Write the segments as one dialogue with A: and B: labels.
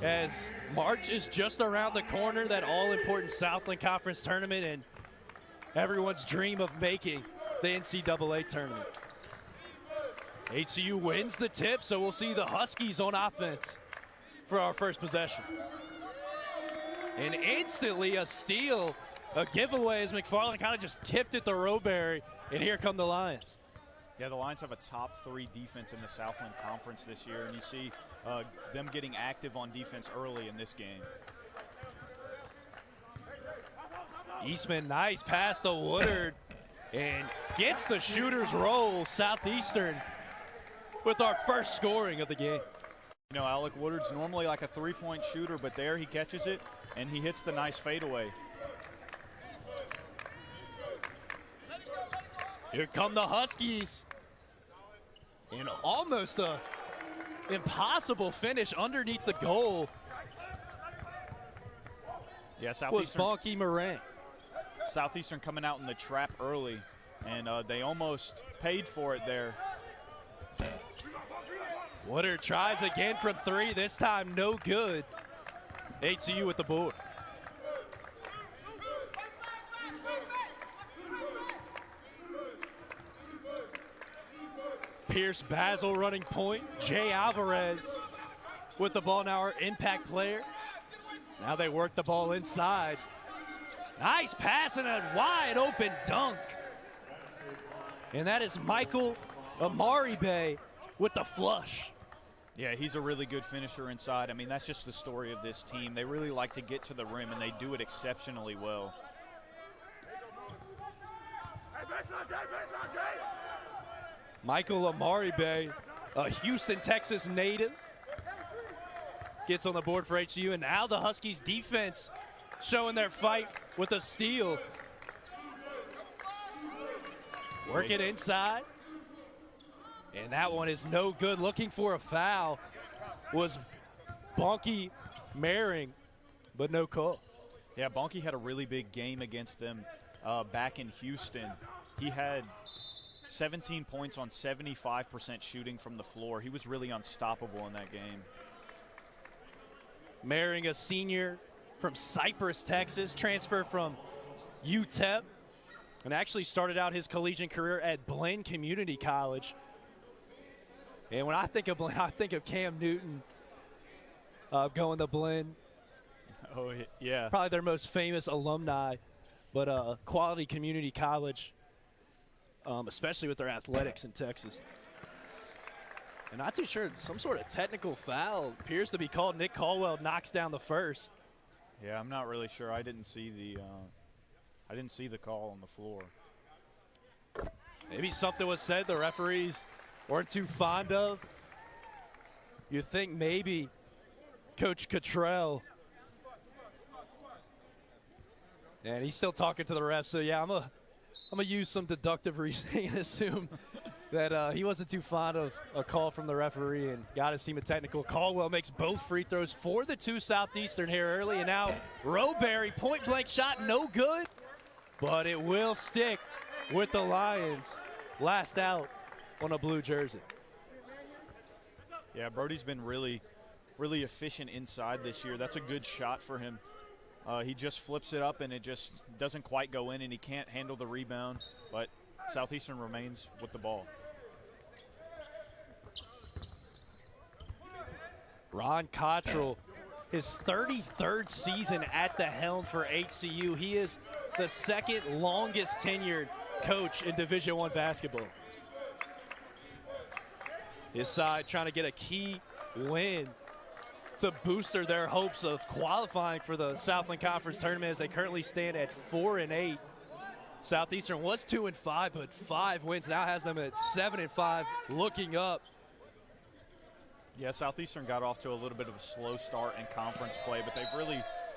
A: As March is just around the corner, that all-important Southland Conference tournament and everyone's dream of making the NCAA tournament. HCU wins the tip, so we'll see the Huskies on offense for our first possession. And instantly a steal, a giveaway as McFarland kind of just tipped it to Roberry, and here come the Lions.
B: Yeah, the Lions have a top 3 defense in the Southland Conference this year, and you see them getting active on defense early in this game.
A: Eastman, nice pass to Woodard, and gets the shooter's roll. Southeastern with our first scoring of the game.
B: You know, Alec Woodard's normally like a 3-point shooter, but there he catches it, and he hits the nice fadeaway.
A: Here come the Huskies. And almost a impossible finish underneath the goal.
B: Yeah, Southeastern.
A: Was Bonky Moran.
B: Southeastern coming out in the trap early, and they almost paid for it there.
A: Woodard tries again from 3, this time no good. HCU with the board. Pierce Basil running point. Jay Alvarez with the ball now, our impact player. Now they work the ball inside. Nice pass and a wide open dunk. And that is Michael Amaribe with the flush.
B: Yeah, he's a really good finisher inside. I mean, that's just the story of this team. They really like to get to the rim, and they do it exceptionally well.
A: Michael Amaribe, a Houston, Texas native, gets on the board for HCU, and now the Huskies defense showing their fight with a steal. Work it inside, and that one is no good. Looking for a foul was Bonky Maring, but no call.
B: Yeah, Bonky had a really big game against them back in Houston. He had 17 points on 75% shooting from the floor. He was really unstoppable in that game.
A: Maring, a senior from Cypress, Texas, transferred from UTEP, and actually started out his collegiate career at Blinn Community College. And when I think of Blinn, I think of Cam Newton going to Blinn.
B: Oh, yeah.
A: Probably their most famous alumni, but quality community college. Especially with their athletics in Texas. And not too sure, some sort of technical foul appears to be called. Nick Caldwell knocks down the first.
B: Yeah, I'm not really sure. I didn't see the call on the floor.
A: Maybe something was said the referees weren't too fond of. You think maybe Coach Cottrell. And he's still talking to the refs, so yeah, I'm gonna use some deductive reasoning and assume that he wasn't too fond of a call from the referee and got his team a technical. Caldwell makes both free throws for the 2 Southeastern here early, and now Roberry, point-blank shot, no good, but it will stick with the Lions. Last out on a blue jersey.
B: Yeah, Brody's been really efficient inside this year. That's a good shot for him. He just flips it up, and it just doesn't quite go in, and he can't handle the rebound, but Southeastern remains with the ball.
A: Ron Cottrell, his 33rd season at the helm for HCU. He is the second longest tenured coach in Division I basketball. His side trying to get a key win to booster their hopes of qualifying for the Southland Conference tournament as they currently stand at 4-8. Southeastern was 2-5, but 5 wins now has them at 7-5, looking up.
B: Yeah, Southeastern got off to a little bit of a slow start in conference play, but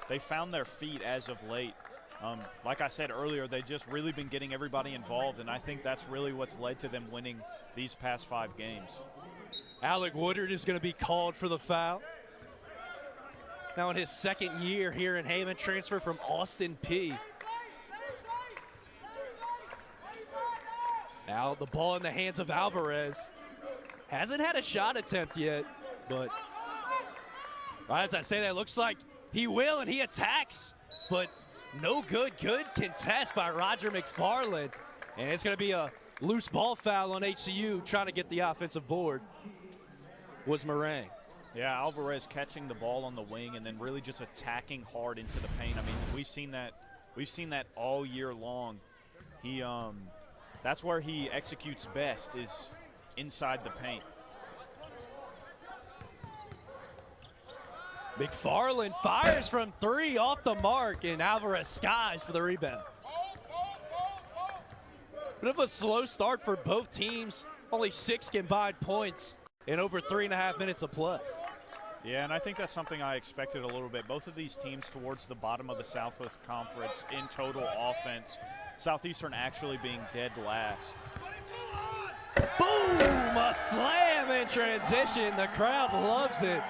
B: they've found their feet as of late. Like I said earlier, they've just really been getting everybody involved, and I think that's really what's led to them winning these past 5 games.
A: Alec Woodard is going to be called for the foul. Now in his second year here in Hammond, transfer from Austin P. Now the ball in the hands of Alvarez. Hasn't had a shot attempt yet, but As I say that, looks like he will, and he attacks, but no good. Good contest by Roger McFarland, and it's going to be a loose ball foul on HCU trying to get the offensive board. Was Meringue.
B: Yeah, Alvarez catching the ball on the wing and then really just attacking hard into the paint. I mean, we've seen that all year long. He that's where he executes best, is inside the paint.
A: McFarland fires from three off the mark, and Alvarez skies for the rebound. Bit of a slow start for both teams. Only 6 combined points in over 3.5 minutes of play.
B: Yeah, and I think that's something I expected a little bit. Both of these teams towards the bottom of the Southwest Conference in total offense. Southeastern actually being dead last.
A: Boom! A slam in transition. The crowd loves it.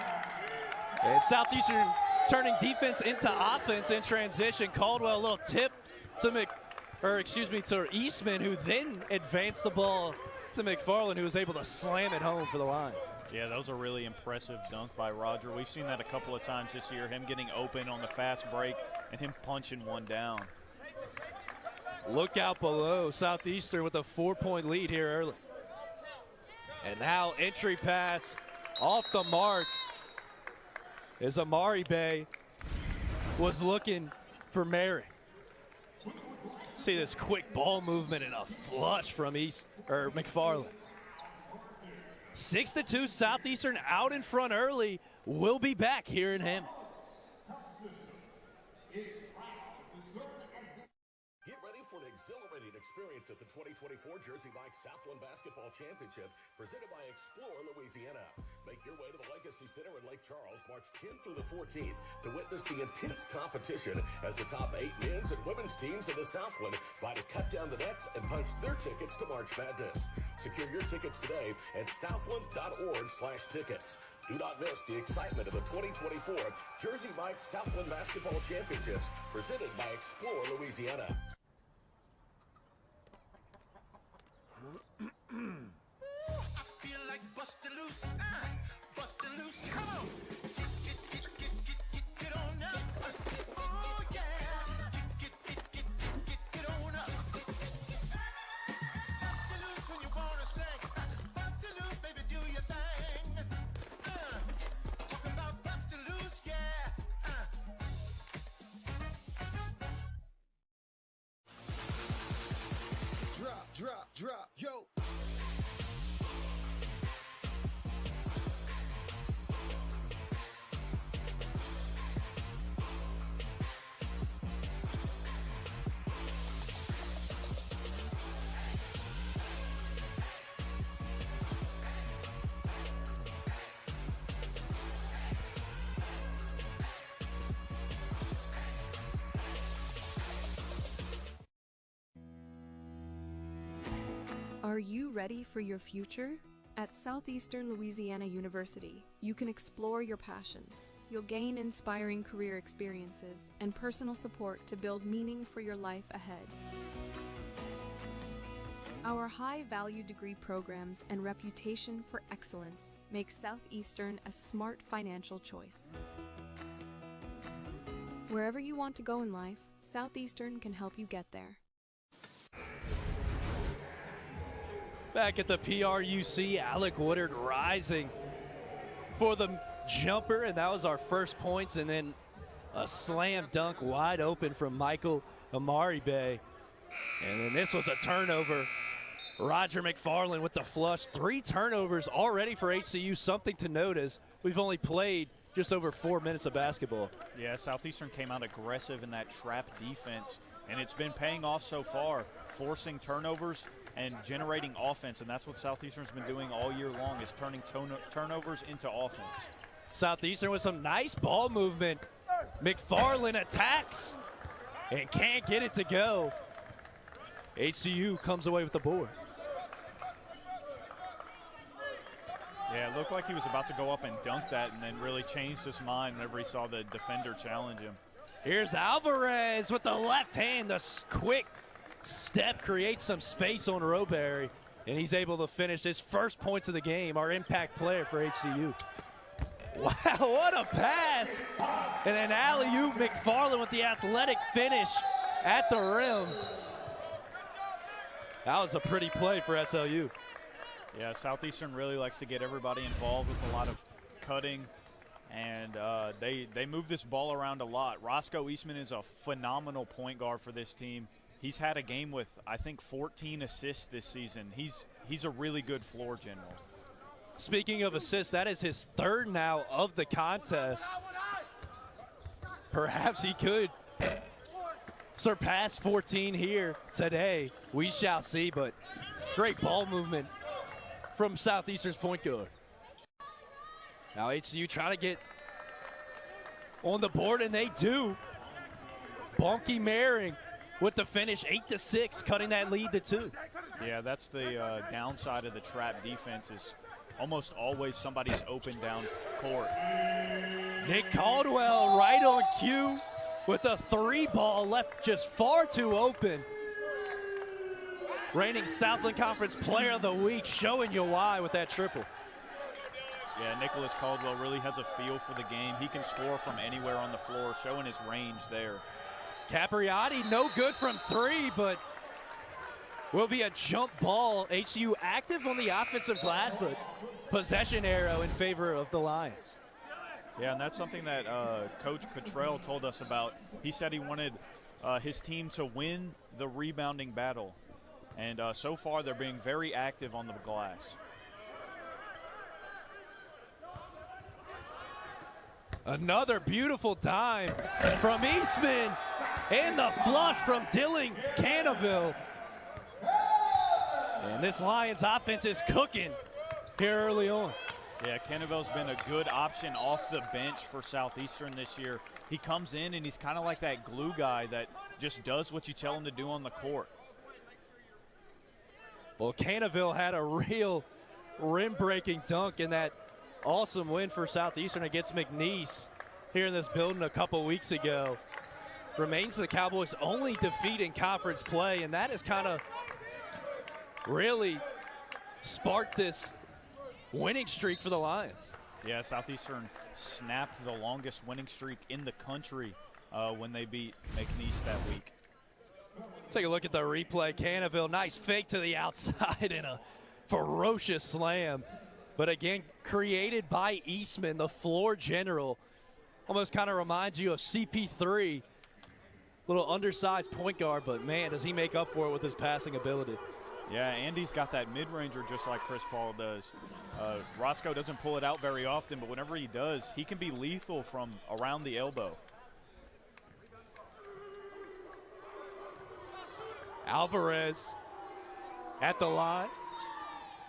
A: And Southeastern turning defense into offense in transition. Caldwell, a little tip to Eastman, who then advanced the ball to McFarland, who was able to slam it home for the Lions.
B: Yeah, that was a really impressive dunk by Roger. We've seen that a couple of times this year, him getting open on the fast break and him punching one down.
A: Look out below. Southeastern with a 4-point lead here early. And now entry pass off the mark. As Amari Bay was looking for Mary. See this quick ball movement and a flush from McFarland. 6-2, Southeastern out in front early. We'll be back here in Hammond.
C: Get ready for an exhilarating experience at the 2024 Jersey Mike's Southland Basketball Championship, presented by Explore Louisiana. Make your way to the Legacy Center in Lake Charles, March 10th through the 14th, to witness the intense competition as the top 8 men's and women's teams in the Southland vie to cut down the nets and punch their tickets to March Madness. Secure your tickets today at southland.org/tickets. Do not miss the excitement of the 2024 Jersey Mike's Southland Basketball Championships, presented by Explore Louisiana.
D: I feel like bustin' loose, bustin' loose, come on. Get on up, oh yeah. Get on up. Bustin' loose when you wanna sing, bustin' loose, baby, do your thing. Talking about bustin' loose, yeah. Drop, yo.
E: Are you ready for your future? At Southeastern Louisiana University, you can explore your passions. You'll gain inspiring career experiences and personal support to build meaning for your life ahead. Our high-value degree programs and reputation for excellence make Southeastern a smart financial choice. Wherever you want to go in life, Southeastern can help you get there.
A: Back at the PRUC, Alec Woodard rising for the jumper, and that was our first points, and then a slam dunk wide open from Michael Amari Bay. And then this was a turnover. Roger McFarland with the flush. 3 turnovers already for HCU, something to notice. We've only played just over 4 minutes of basketball.
B: Yeah, Southeastern came out aggressive in that trap defense, and it's been paying off so far, forcing turnovers and generating offense, and that's what Southeastern's been doing all year long, is turning turnovers into offense.
A: Southeastern with some nice ball movement. McFarland attacks and can't get it to go. HCU comes away with the board.
B: Yeah, it looked like he was about to go up and dunk that and then really changed his mind whenever he saw the defender challenge him.
A: Here's Alvarez with the left hand. The quick step creates some space on Roberry, and he's able to finish his first points of the game, our impact player for HCU. Wow, what a pass. And an alley-oop, McFarland with the athletic finish at the rim. That was a pretty play for SLU.
B: Yeah, Southeastern really likes to get everybody involved with a lot of cutting, and they move this ball around a lot. Roscoe Eastman is a phenomenal point guard for this team. He's had a game with, I think, 14 assists this season. He's a really good floor general.
A: Speaking of assists, that is his third now of the contest. Perhaps he could surpass 14 here today. We shall see, but great ball movement from Southeastern's point guard. Now HCU trying to get on the board, and they do. Bonky Maring with the finish, 8-6, cutting that lead to 2.
B: Yeah, that's the downside of the trap defense is almost always somebody's open down court.
A: Nick Caldwell right on cue with a 3-ball left just far too open. Reigning Southland Conference Player of the Week, showing you why with that triple.
B: Yeah, Nicholas Caldwell really has a feel for the game. He can score from anywhere on the floor, showing his range there.
A: Capriati, no good from 3, but will be a jump ball. HCU active on the offensive glass, but possession arrow in favor of the Lions.
B: Yeah, and that's something that Coach Cottrell told us about. He said he wanted his team to win the rebounding battle. And so far, they're being very active on the glass.
A: Another beautiful dime from Eastman, and the flush from Dylan Cannaville. And this Lions offense is cooking here early on.
B: Yeah, Cannaville's been a good option off the bench for Southeastern this year. He comes in and he's kind of like that glue guy that just does what you tell him to do on the court.
A: Well, Cannaville had a real rim-breaking dunk in that awesome win for Southeastern against McNeese here in this building a couple weeks ago. Remains the Cowboys' only defeat in conference play, and that has kind of really sparked this winning streak for the Lions.
B: Yeah, Southeastern snapped the longest winning streak in the country when they beat McNeese that week.
A: Take a look at the replay. Cannaville, nice fake to the outside and a ferocious slam. But again, created by Eastman, the floor general. Almost kind of reminds you of CP3. Little undersized point guard, but man, does he make up for it with his passing ability.
B: Yeah, Andy's got that mid-ranger just like Chris Paul does. Roscoe doesn't pull it out very often, but whenever he does, he can be lethal from around the elbow.
A: Alvarez at the line,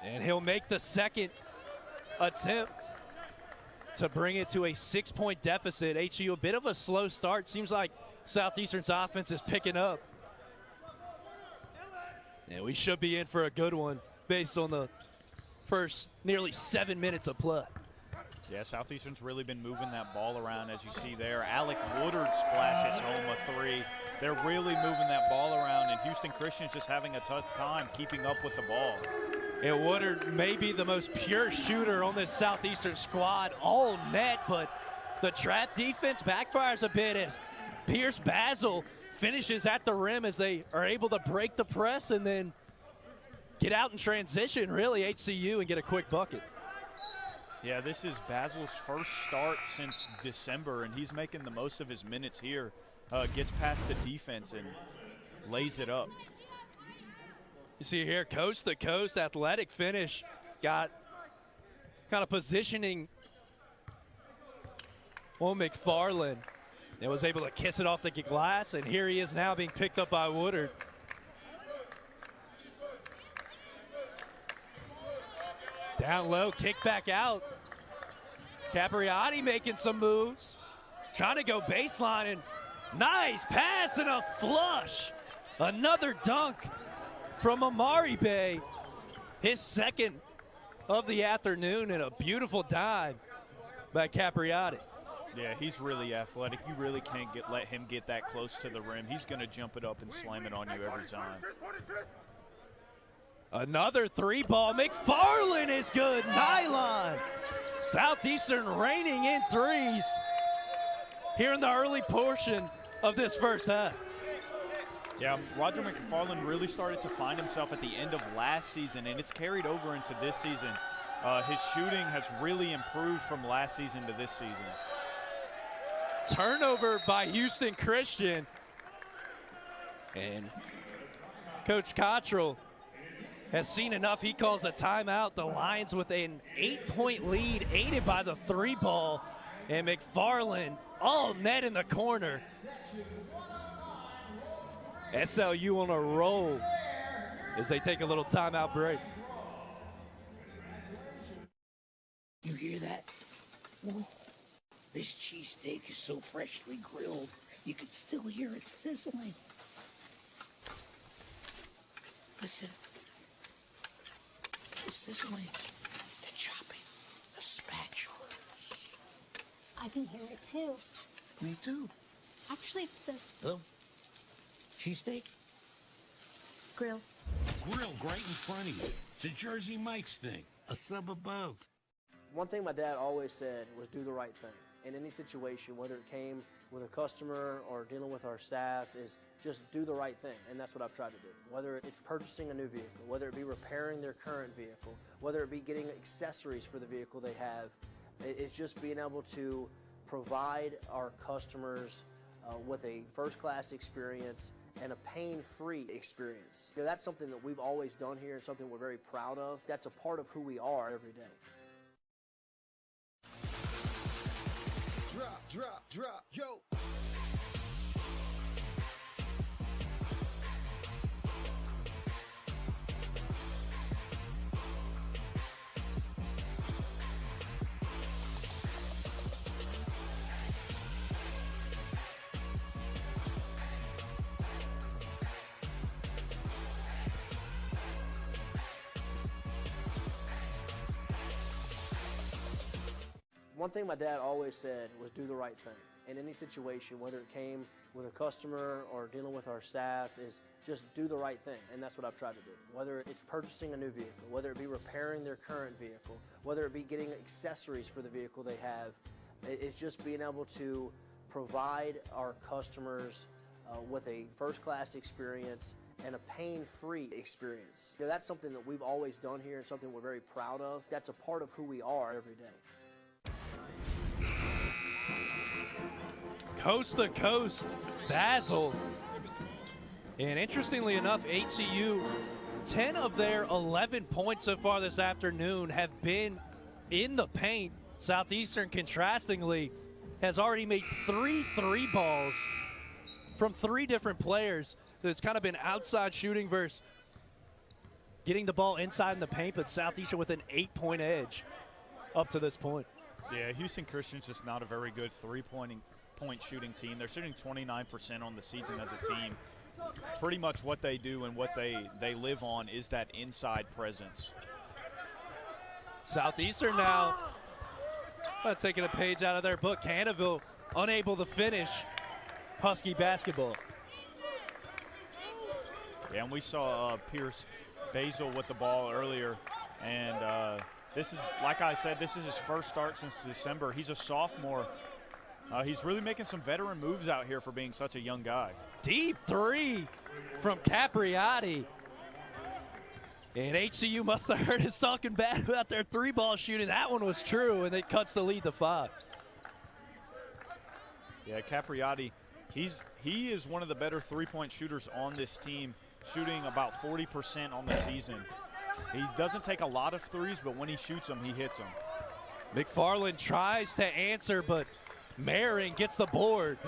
A: and he'll make the second attempt to bring it to a 6-point deficit. HU, a bit of a slow start. Seems like Southeastern's offense is picking up. And we should be in for a good one based on the first nearly 7 minutes of play.
B: Yeah, Southeastern's really been moving that ball around, as you see there. Alec Woodard splashes home a 3. They're really moving that ball around, and Houston Christian's just having a tough time keeping up with the ball.
A: And Woodard may be the most pure shooter on this Southeastern squad, all net, but the trap defense backfires a bit as Pierce Basil finishes at the rim as they are able to break the press and then get out in transition, really, HCU, and get a quick bucket.
B: Yeah, this is Basil's first start since December, and he's making the most of his minutes here. Gets past the defense and lays it up.
A: You see here, coast-to-coast athletic finish. Got kind of positioning on McFarland. And was able to kiss it off the glass, and here he is now being picked up by Woodard. Down low, kick back out. Capriati making some moves. Trying to go baseline, and nice pass and a flush. Another dunk from Amari Bay. His second of the afternoon, and a beautiful dive by Capriati.
B: Yeah, he's really athletic. You really can't let him get that close to the rim. He's going to jump it up and slam it on you every time.
A: Another three ball. McFarland is good. Nylon. Southeastern reigning in threes here in the early portion of this first half.
B: Yeah, Roger McFarland really started to find himself at the end of last season, and it's carried over into this season. His shooting has really improved from last season to this season.
A: Turnover by Houston Christian. And Coach Cottrell has seen enough. He calls a timeout. The Lions with an 8-point lead, aided by the three ball. And McFarland all net in the corner. SLU on a roll as they take a little timeout break.
F: You hear that? Whoa. This cheesesteak is so freshly grilled, you can still hear it sizzling. Listen. The sizzling, the chopping, the spatula.
G: I can hear it too.
F: Me too.
G: Actually, it's the
F: Oh. Cheesesteak?
G: grill.
H: Grill right in front of you. It's a Jersey Mike's thing. A sub above.
I: One thing my dad always said was do the right thing. In any situation, whether it came with a customer or dealing with our staff, is just do the right thing, and that's what I've tried to do. Whether it's purchasing a new vehicle, whether it be repairing their current vehicle, whether it be getting accessories for the vehicle they have, it's just being able to provide our customers with a first-class experience and a pain-free experience. You know, that's something that we've always done here and something we're very proud of. That's a part of who we are every day.
D: Drop, drop, drop, yo.
I: One thing my dad always said was do the right thing. In any situation, whether it came with a customer or dealing with our staff, is just do the right thing, and that's what I've tried to do. Whether it's purchasing a new vehicle, whether it be repairing their current vehicle, whether it be getting accessories for the vehicle they have, it's just being able to provide our customers with a first-class experience and a pain-free experience. You know, that's something that we've always done here and something we're very proud of. That's a part of who we are every day.
A: Coast to coast, Basil. And interestingly enough, HCU, 10 of their 11 points so far this afternoon have been in the paint. Southeastern, contrastingly, has already made 3 three balls from 3 different players. It's kind of been outside shooting versus getting the ball inside in the paint, but Southeastern with an 8-point edge up to this point.
B: Yeah, Houston Christian's just not a very good three-point shooting team. They're shooting 29% on the season as a team. Pretty much what they do and what they live on is that inside presence.
A: Southeastern now taking a page out of their book. Hannahville unable to finish Husky basketball.
B: Yeah, and we saw Pierce Basil with the ball earlier, and this is, like I said, this is his first start since December. He's a sophomore. He's really making some veteran moves out here for being such a young guy.
A: Deep three from Capriati. And HCU must have heard us talking bad about their three-ball shooting. That one was true, and it cuts the lead to 5.
B: Yeah, Capriati, he is one of the better three-point shooters on this team, shooting about 40% on the season. He doesn't take a lot of threes, but when he shoots them, he hits them.
A: McFarland tries to answer, but Marin gets the board.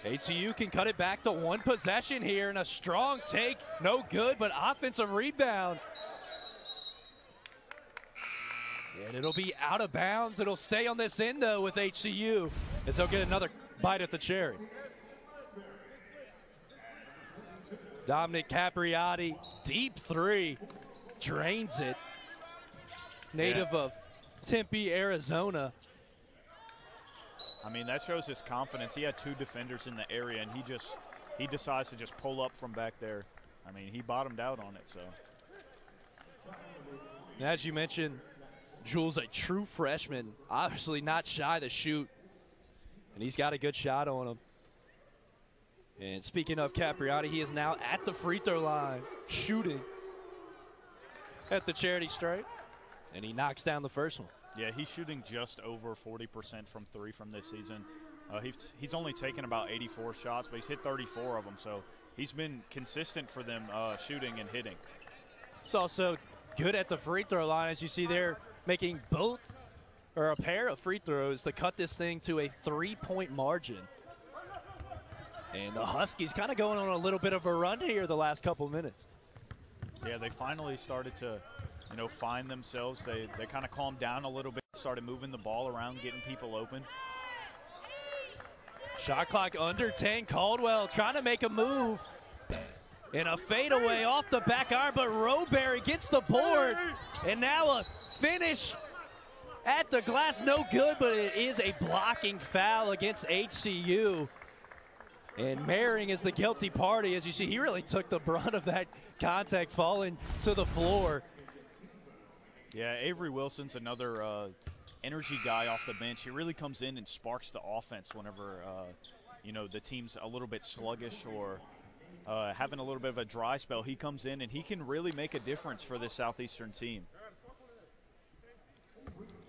A: HCU can cut it back to 1 possession here, and a strong take, no good, but offensive rebound. And it'll be out of bounds. It'll stay on this end, though, with HCU, as they'll get another bite at the cherry. Dominic Capriati, deep three, drains it. Native of Tempe, Arizona.
B: I mean, that shows his confidence. He had 2 defenders in the area, and he decides to just pull up from back there. I mean, he bottomed out on it. So,
A: as you mentioned, Jules, a true freshman, obviously not shy to shoot, and he's got a good shot on him. And speaking of Capriati, he is now at the free throw line shooting at the charity stripe, and he knocks down the first one.
B: Yeah, he's shooting just over 40% from three from this season. He's only taken about 84 shots, but he's hit 34 of them, so he's been consistent for them shooting and hitting.
A: He's also good at the free throw line, as you see there, making both or a pair of free throws to cut this thing to a 3-point margin. And the Huskies kind of going on a little bit of a run here the last couple minutes.
B: Yeah, they finally started to, find themselves. They kind of calmed down a little bit, started moving the ball around, getting people open.
A: Shot clock under 10. Caldwell trying to make a move. And a fadeaway off the back iron, but Roberry gets the board. And now a finish at the glass. No good, but it is a blocking foul against HCU. And Mehring is the guilty party. As you see, he really took the brunt of that contact, falling to the floor.
B: Yeah, Avery Wilson's another energy guy off the bench. He really comes in and sparks the offense whenever, the team's a little bit sluggish or having a little bit of a dry spell. He comes in and he can really make a difference for this Southeastern team.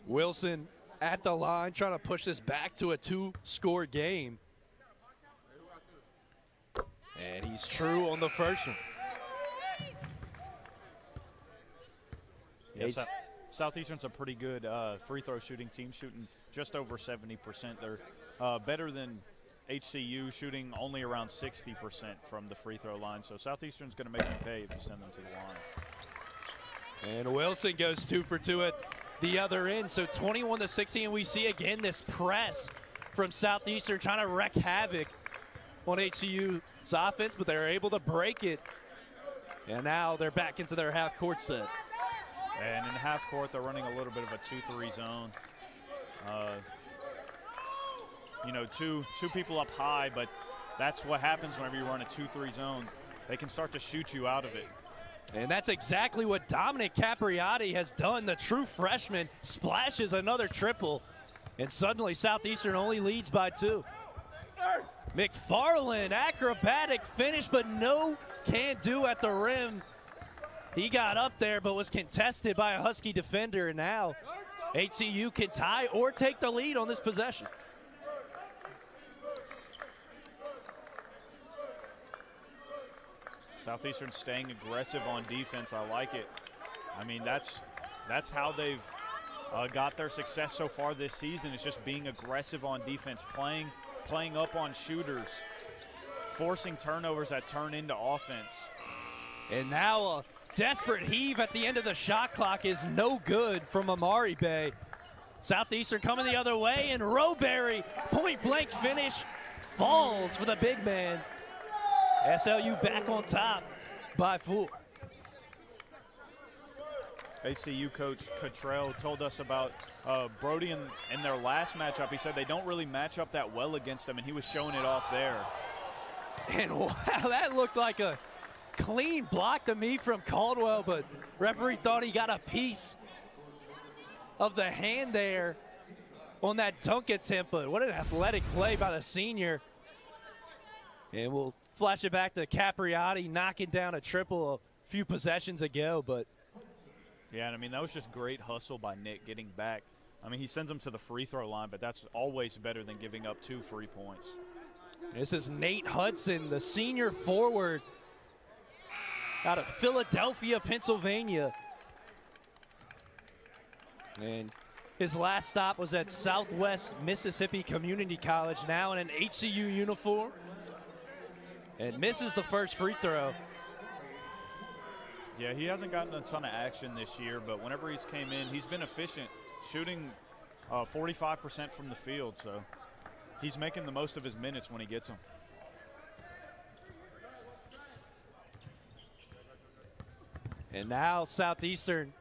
A: Wilson at the line trying to push this back to a 2-score game. And he's true on the first one.
B: Yes, Southeastern's a pretty good free throw shooting team, shooting just over 70%. They're better than HCU, shooting only around 60% from the free throw line. So Southeastern's going to make them pay if you send them to the line.
A: And Wilson goes 2 for 2 at the other end. So 21-16, and we see again this press from Southeastern trying to wreak havoc on HCU's offense, but they're able to break it. And now they're back into their half-court set.
B: And in half court, they're running a little bit of a 2-3 zone. Two people up high, but that's what happens whenever you run a 2-3 zone. They can start to shoot you out of it.
A: And that's exactly what Dominic Capriati has done. The true freshman splashes another triple, and suddenly Southeastern only leads by 2. McFarland, acrobatic finish, but no can-do at the rim. He got up there, but was contested by a Husky defender, and now HCU can tie or take the lead on this possession.
B: Southeastern staying aggressive on defense. I like it. I mean, that's how they've got their success so far this season. It's just being aggressive on defense, playing up on shooters, forcing turnovers that turn into offense.
A: And now a desperate heave at the end of the shot clock is no good from Amari Bay. Southeastern coming the other way, and Roberry, point-blank finish, falls for the big man. SLU back on top by 4.
B: HCU coach Cottrell told us about Brody in their last matchup. He said they don't really match up that well against them, and he was showing it off there.
A: And wow, that looked like a clean block to me from Caldwell, but referee thought he got a piece of the hand there on that dunk attempt. But what an athletic play by the senior. And we'll flash it back to Capriati knocking down a triple a few possessions ago. But
B: yeah, and I mean, that was just great hustle by Nick getting back. I mean, he sends them to the free throw line, but that's always better than giving up 2 free points.
A: This is Nate Hudson, the senior forward out of Philadelphia, Pennsylvania. And his last stop was at Southwest Mississippi Community College, now in an HCU uniform. And misses the first free throw.
B: Yeah, he hasn't gotten a ton of action this year, but whenever he's came in, he's been efficient, shooting 45% from the field. So he's making the most of his minutes when he gets them.
A: And now Southeastern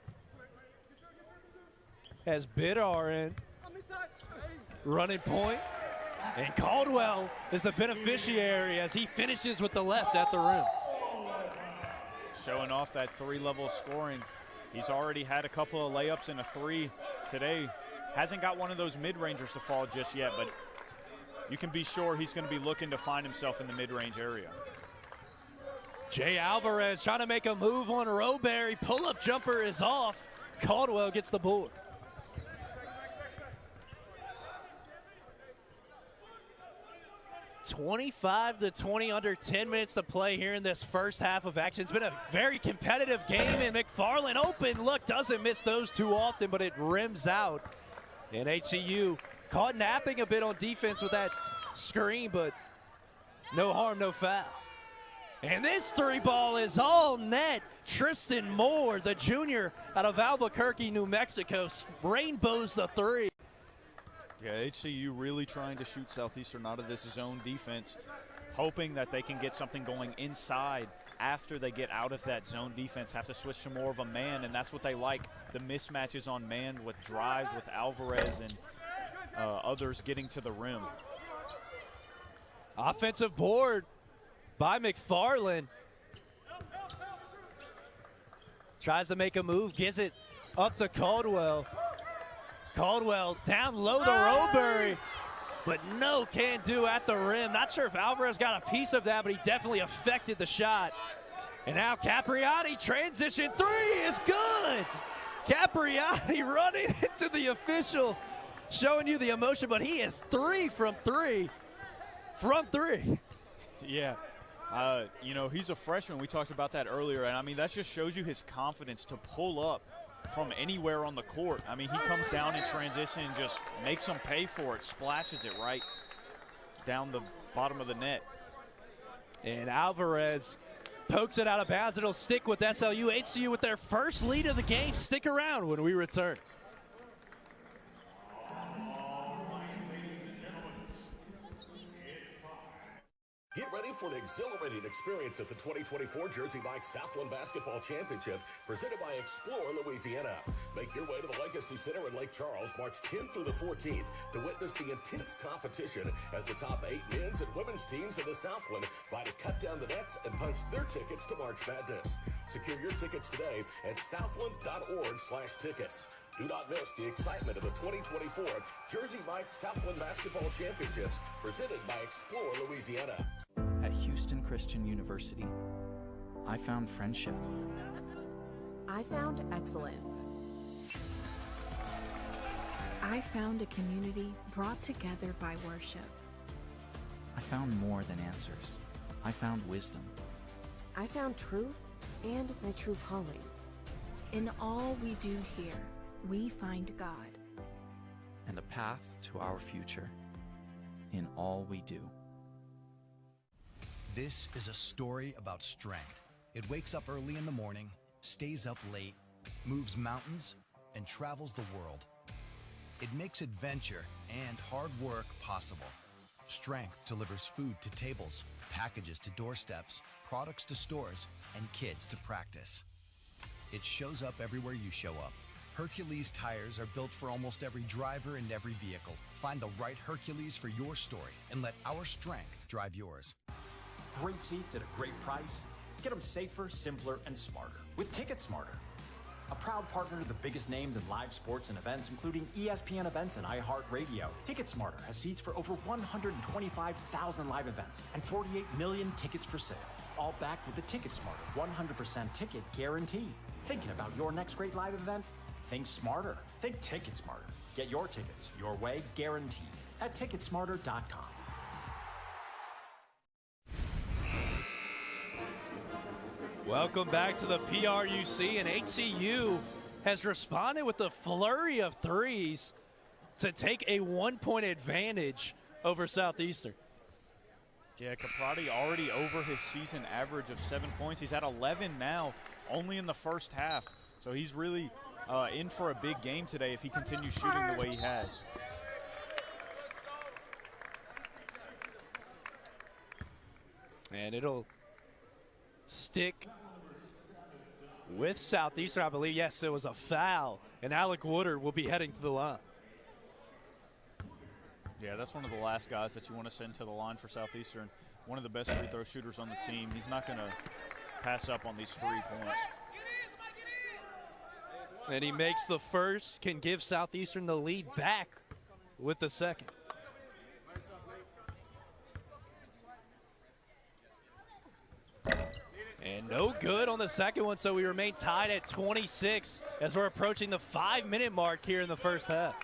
A: has Bidar in, running point. And Caldwell is the beneficiary as he finishes with the left at the rim.
B: showing off that three-level scoring. He's already had a couple of layups and a three today. Hasn't got one of those mid-rangers to fall just yet, but you can be sure he's going to be looking to find himself in the mid-range area.
A: Jay Alvarez trying to make a move on Roberry. Pull-up jumper is off. Caldwell gets the board. 25-20, under 10 minutes to play here in this first half of action. It's been a very competitive game, and McFarland open look, doesn't miss those too often, but it rims out. And HCU caught napping a bit on defense with that screen, but no harm, no foul. And this three ball is all net. Tristan Moore, the junior out of Albuquerque, New Mexico, rainbows the three.
B: Yeah, HCU really trying to shoot Southeastern out of this zone defense, hoping that they can get something going inside after they get out of that zone defense, have to switch to more of a man, and that's what they like, the mismatches on man with drives with Alvarez and others getting to the rim.
A: Offensive board by McFarland. Tries to make a move, gives it up to Caldwell. Caldwell down low to Roberry, but no can do at the rim. Not sure if Alvarez got a piece of that, but he definitely affected the shot. And now Capriati, transition three is good. Capriati running into the official, showing you the emotion, but he is 3 from 3. From 3.
B: Yeah. You know, he's a freshman. We talked about that earlier, and I mean, that just shows you his confidence to pull up from anywhere on the court. I mean, he comes down in transition and just makes them pay for it, splashes it right down the bottom of the net.
A: And Alvarez pokes it out of bounds. It'll stick with SLU. HCU with their first lead of the game. Stick around when we return.
C: Get ready for an exhilarating experience at the 2024 Jersey Mike's Southland Basketball Championship, presented by Explore Louisiana. Make your way to the Legacy Center in Lake Charles, March 10th through the 14th, to witness the intense competition as the top 8 men's and women's teams in the Southland vie to cut down the nets and punch their tickets to March Madness. Secure your tickets today at southland.org/tickets. Do not miss the excitement of the 2024 Jersey Mike's Southland Basketball Championships, presented by Explore Louisiana.
J: At Houston Christian University, I found friendship.
K: I found excellence.
E: I found a community brought together by worship.
J: I found more than answers. I found wisdom.
K: I found truth and my true calling.
E: In all we do here, we find God.
J: And a path to our future in all we do.
L: This is a story about strength. It wakes up early in the morning, stays up late, moves mountains, and travels the world. It makes adventure and hard work possible. Strength delivers food to tables, packages to doorsteps, products to stores, and kids to practice. It shows up everywhere you show up. Hercules tires are built for almost every driver and every vehicle. Find the right Hercules for your story and let our strength drive yours.
M: Great seats at a great price. Get them safer, simpler, and smarter with Ticket Smarter. A proud partner to the biggest names in live sports and events, including ESPN events and iHeartRadio. Ticket Smarter has seats for over 125,000 live events and 48 million tickets for sale. All backed with the Ticket Smarter 100% ticket guarantee. Thinking about your next great live event? Think smarter. Think Ticket Smarter. Get your tickets your way, guaranteed, at ticketsmarter.com.
A: Welcome back to the PRUC, and HCU has responded with a flurry of threes to take a 1-point advantage over Southeastern.
B: Yeah, Caprati already over his season average of 7 points. He's at 11 now, only in the first half. So he's really in for a big game today if he continues shooting the way he has.
A: And it'll stick with Southeastern, I believe. Yes, it was a foul, and Alec Woodard will be heading to the line.
B: Yeah, that's one of the last guys that you want to send to the line for Southeastern. One of the best free throw shooters on the team. He's not going to pass up on these free points.
A: And he makes the first, can give Southeastern the lead back with the second. And no good on the second one, so we remain tied at 26 as we're approaching the 5-minute mark here in the first half.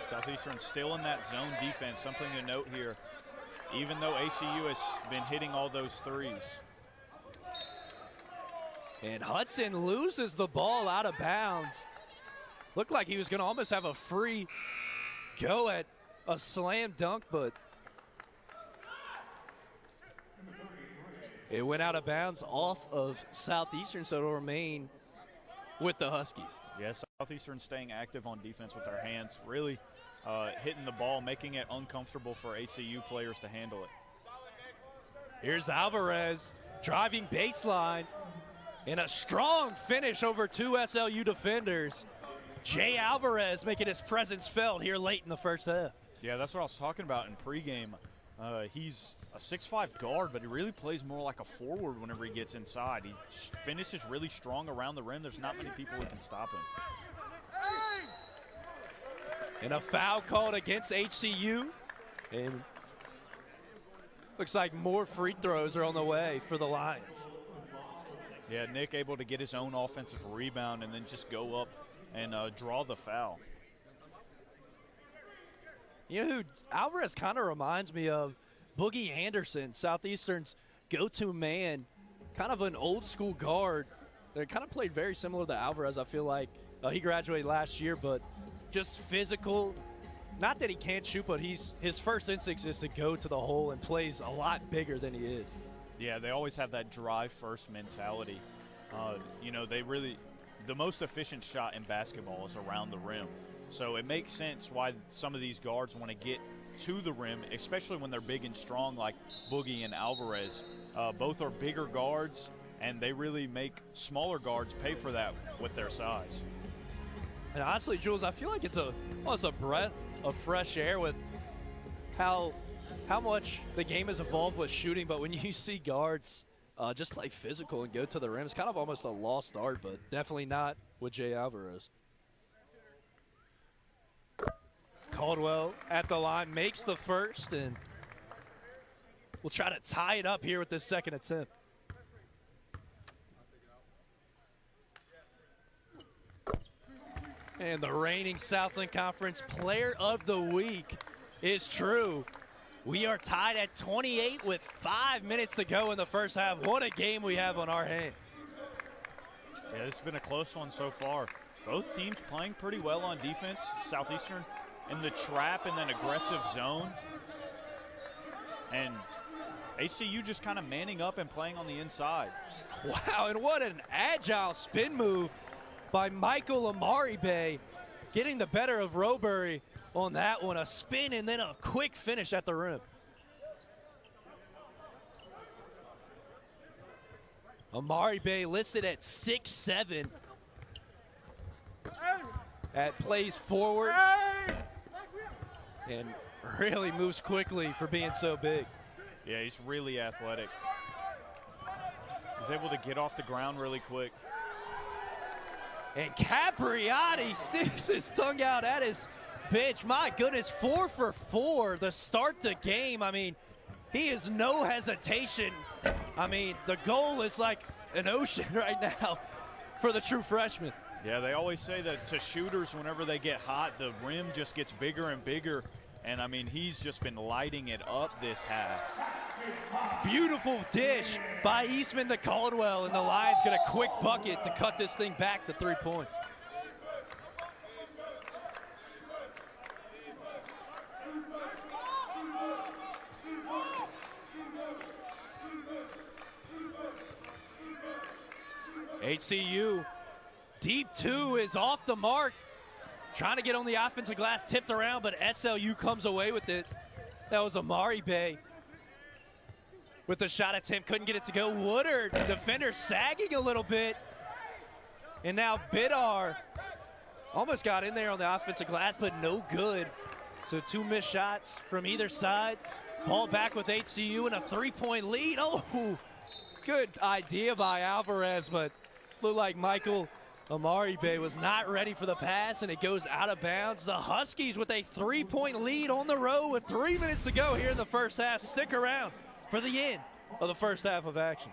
B: Southeastern still in that zone defense, something to note here, even though ACU has been hitting all those threes.
A: And Hudson loses the ball out of bounds. Looked like he was going to almost have a free go at a slam dunk, but it went out of bounds off of Southeastern, so it'll remain with the Huskies.
B: Yes, Southeastern staying active on defense with their hands, really hitting the ball, making it uncomfortable for HCU players to handle it.
A: Here's Alvarez driving baseline in a strong finish over two SLU defenders. Jay Alvarez making his presence felt here late in the first half.
B: Yeah, that's what I was talking about in pregame. He's a 6'5" guard, but he really plays more like a forward whenever he gets inside. He finishes really strong around the rim. There's not many people who can stop him.
A: And a foul called against HCU. And looks like more free throws are on the way for the Lions.
B: Yeah, Nick able to get his own offensive rebound and then just go up and draw the foul.
A: You know who Alvarez kind of reminds me of? Boogie Anderson, Southeastern's go-to man, kind of an old-school guard. They kind of played very similar to Alvarez, I feel like. He graduated last year, but just physical. Not that he can't shoot, but his first instinct is to go to the hole and plays a lot bigger than he is.
B: Yeah, they always have that drive-first mentality. You know, the most efficient shot in basketball is around the rim. So it makes sense why some of these guards want to get to the rim, especially when they're big and strong like Boogie and Alvarez. Both are bigger guards, and they really make smaller guards pay for that with their size.
A: And honestly, Jules, I feel like it's almost a breath of fresh air with how much the game has evolved with shooting. But when you see guards just play physical and go to the rim, it's kind of almost a lost art, but definitely not with Jay Alvarez. Caldwell at the line makes the first, and we'll try to tie it up here with this second attempt. And the reigning Southland Conference Player of the Week is true. We are tied at 28 with 5 minutes to go in the first half. What a game we have on our hands.
B: Yeah, this has been a close one so far. Both teams playing pretty well on defense. Southeastern in the trap and then aggressive zone. And HCU just kind of manning up and playing on the inside.
A: Wow, and what an agile spin move by Michael Amaribe, getting the better of Robury on that one. A spin and then a quick finish at the rim. Amaribe listed at 6'7". Plays forward and really moves quickly for being so big.
B: Yeah, he's really athletic. He's able to get off the ground really quick.
A: And Capriati sticks his tongue out at his bench. My goodness, 4 for 4 to start the game. I mean, he has no hesitation. I mean, the goal is like an ocean right now for the true freshman.
B: Yeah, they always say that to shooters, whenever they get hot, the rim just gets bigger and bigger. And, I mean, he's just been lighting it up this half.
A: Beautiful dish by Eastman to Caldwell, and the Lions get a quick bucket to cut this thing back to 3 points. HCU, deep two is off the mark. Trying to get on the offensive glass, tipped around, but SLU comes away with it. That was Amaribe with the shot attempt. Couldn't get it to go. Woodard, defender, sagging a little bit. And now Bidar almost got in there on the offensive glass, but no good. So 2 missed shots from either side. Ball back with HCU and a 3-point lead. Oh, good idea by Alvarez, but looked like Michael Amaribe was not ready for the pass, and it goes out of bounds. The Huskies with a 3-point lead on the road with 3 minutes to go here in the first half. Stick around for the end of the first half of action.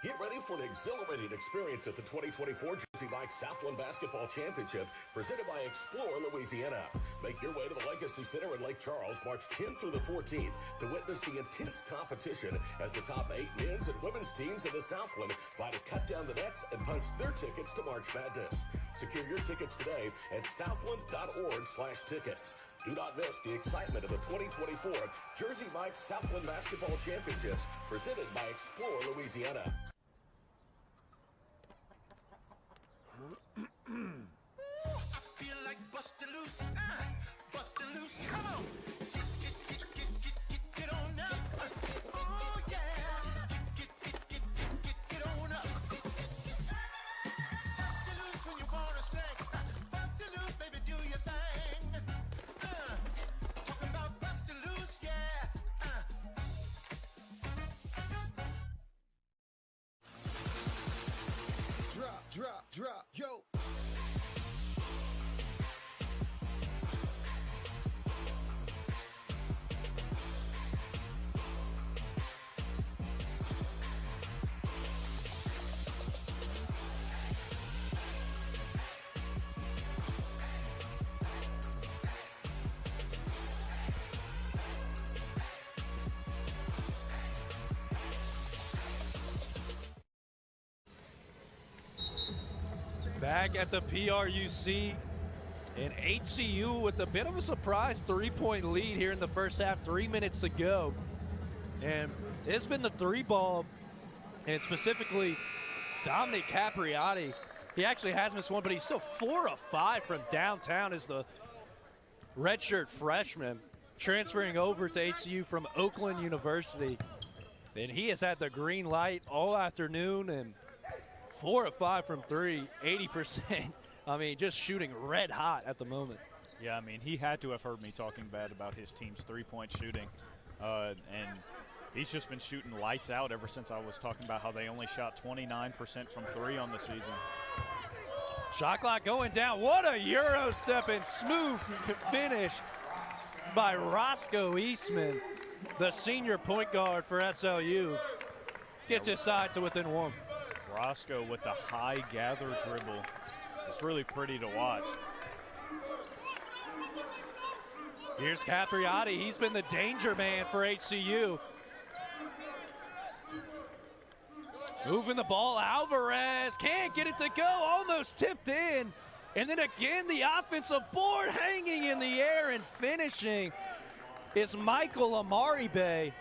C: Get ready for an exhilarating experience at the 2024 Jersey Mike's Southland Basketball Championship presented by Explore Louisiana. Make your way to the Legacy Center in Lake Charles March 10th through the 14th to witness the intense competition as the top 8 men's and women's teams in the Southland vie to cut down the nets and punch their tickets to March Madness. Secure your tickets today at southland.org/tickets. Do not miss the excitement of the 2024 Jersey Mike's Southland Basketball Championships presented by Explore Louisiana.
D: I feel like busting loose, busting loose. Come on, get on up. Oh yeah, get on up. Busting loose when you wanna sing. Busting loose, baby, do your thing. Talking about busting loose, yeah. Drop, yo.
A: Back at the PRUC, and HCU with a bit of a surprise 3-point lead here in the first half, 3 minutes to go. And it's been the 3-ball, and specifically Dominic Capriati. He actually has missed one, but he's still 4 of 5 from downtown as the redshirt freshman transferring over to HCU from Oakland University. And he has had the green light all afternoon, and 4 of 5 from 3, 80%. I mean, just shooting red hot at the moment.
B: Yeah, I mean, he had to have heard me talking bad about his team's three-point shooting. And he's just been shooting lights out ever since I was talking about how they only shot 29% from 3 on the season.
A: Shot clock going down. What a Euro step and smooth finish by Roscoe Eastman, the senior point guard for SLU. Gets his side to within 1.
B: Roscoe with the high gather dribble. It's really pretty to watch.
A: Here's Capriati. He's been the danger man for HCU. Moving the ball. Alvarez can't get it to go. Almost tipped in. And then again, the offensive board hanging in the air and finishing is Michael Amaribe.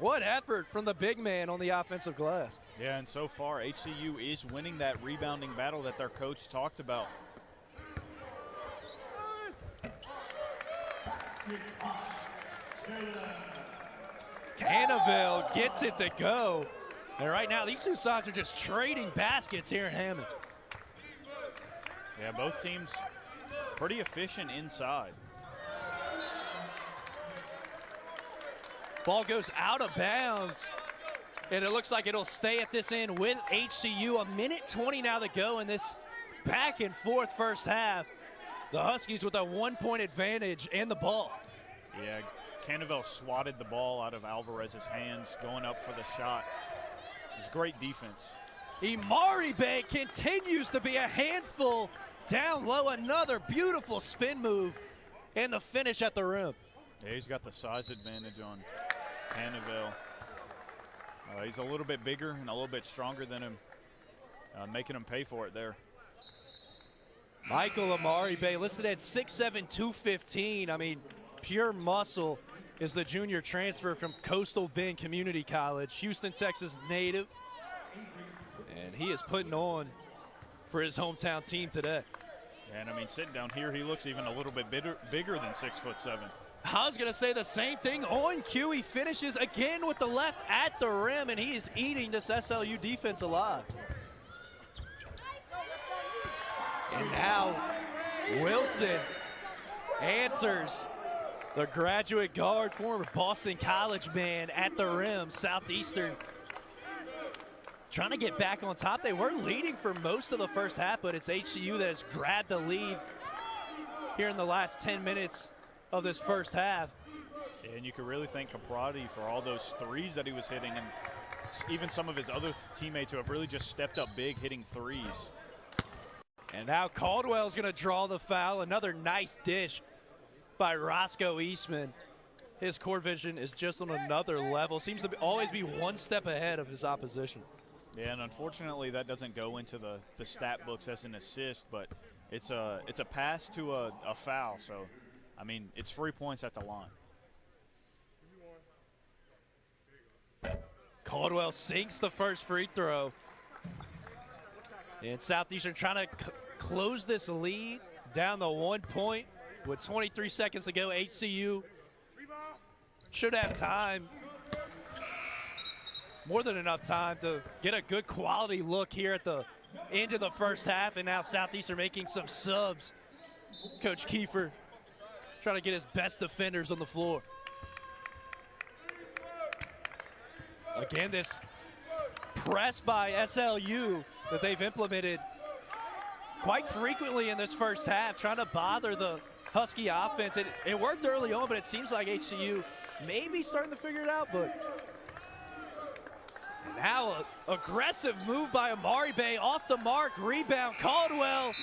A: What effort from the big man on the offensive glass.
B: Yeah, and so far, HCU is winning that rebounding battle that their coach talked about.
A: Caldwell gets it to go. And right now, these two sides are just trading baskets here in Hammond.
B: Yeah, both teams pretty efficient inside.
A: Ball goes out of bounds, and it looks like it'll stay at this end with HCU. A minute 20 now to go in this back and forth first half. The Huskies with a 1-point advantage and the ball.
B: Yeah, Caldwell swatted the ball out of Alvarez's hands, going up for the shot. It's great defense.
A: Amaribe continues to be a handful down low. Another beautiful spin move and the finish at the rim.
B: Yeah, he's got the size advantage on Caldwell. He's a little bit bigger and a little bit stronger than him, making him pay for it there.
A: Michael Amari Bay listed at 6'7", 215. I mean, pure muscle is the junior transfer from Coastal Bend Community College, Houston, Texas native. And he is putting on for his hometown team today.
B: And I mean, sitting down here, he looks even a little bit bigger than 6'7".
A: I was going to say the same thing. On cue, he finishes again with the left at the rim, and he is eating this SLU defense alive. And now Wilson answers. The graduate guard, former Boston College man at the rim, Southeastern trying to get back on top. They were leading for most of the first half, but it's HCU that has grabbed the lead here in the last 10 minutes of this first half.
B: And you could really thank Caprati for all those threes that he was hitting, and even some of his other teammates who have really just stepped up big hitting threes.
A: And now Caldwell's going to draw the foul. Another nice dish by Roscoe Eastman. His court vision is just on another level. Seems to always be one step ahead of his opposition.
B: Yeah, and unfortunately that doesn't go into the stat books as an assist, but it's a pass to a foul. So, I mean, it's 3 points at the line.
A: Caldwell sinks the first free throw. And Southeastern trying to close this lead down to 1 point with 23 seconds to go. HCU should have time, more than enough time to get a good quality look here at the end of the first half. And now Southeastern making some subs. Coach Kiefer trying to get his best defenders on the floor. Again, this press by SLU that they've implemented quite frequently in this first half, trying to bother the Husky offense. It worked early on, but it seems like HCU may be starting to figure it out. But now an aggressive move by Amari Bay, off the mark, rebound Caldwell.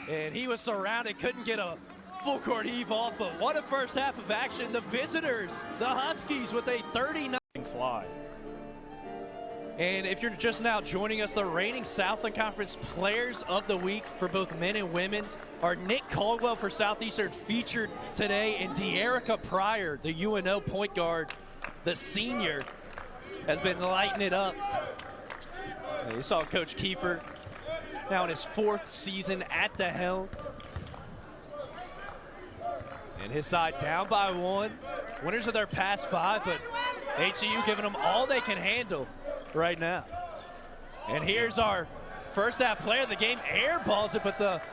A: And he was surrounded, couldn't get a full court heave off, but what a first half of action. The visitors, the Huskies, with a 39
B: fly.
A: And if you're just now joining us, the reigning Southland Conference Players of the Week for both men and women's are Nick Caldwell for Southeastern, featured today, and De'Erica Pryor, the UNO point guard, the senior, has been lighting it up. You saw Coach Kiefer now in his 4th season at the helm. And his side down by 1. Winners of their past 5, but HCU giving them all they can handle right now. And here's our first half player of the game, airballs it, but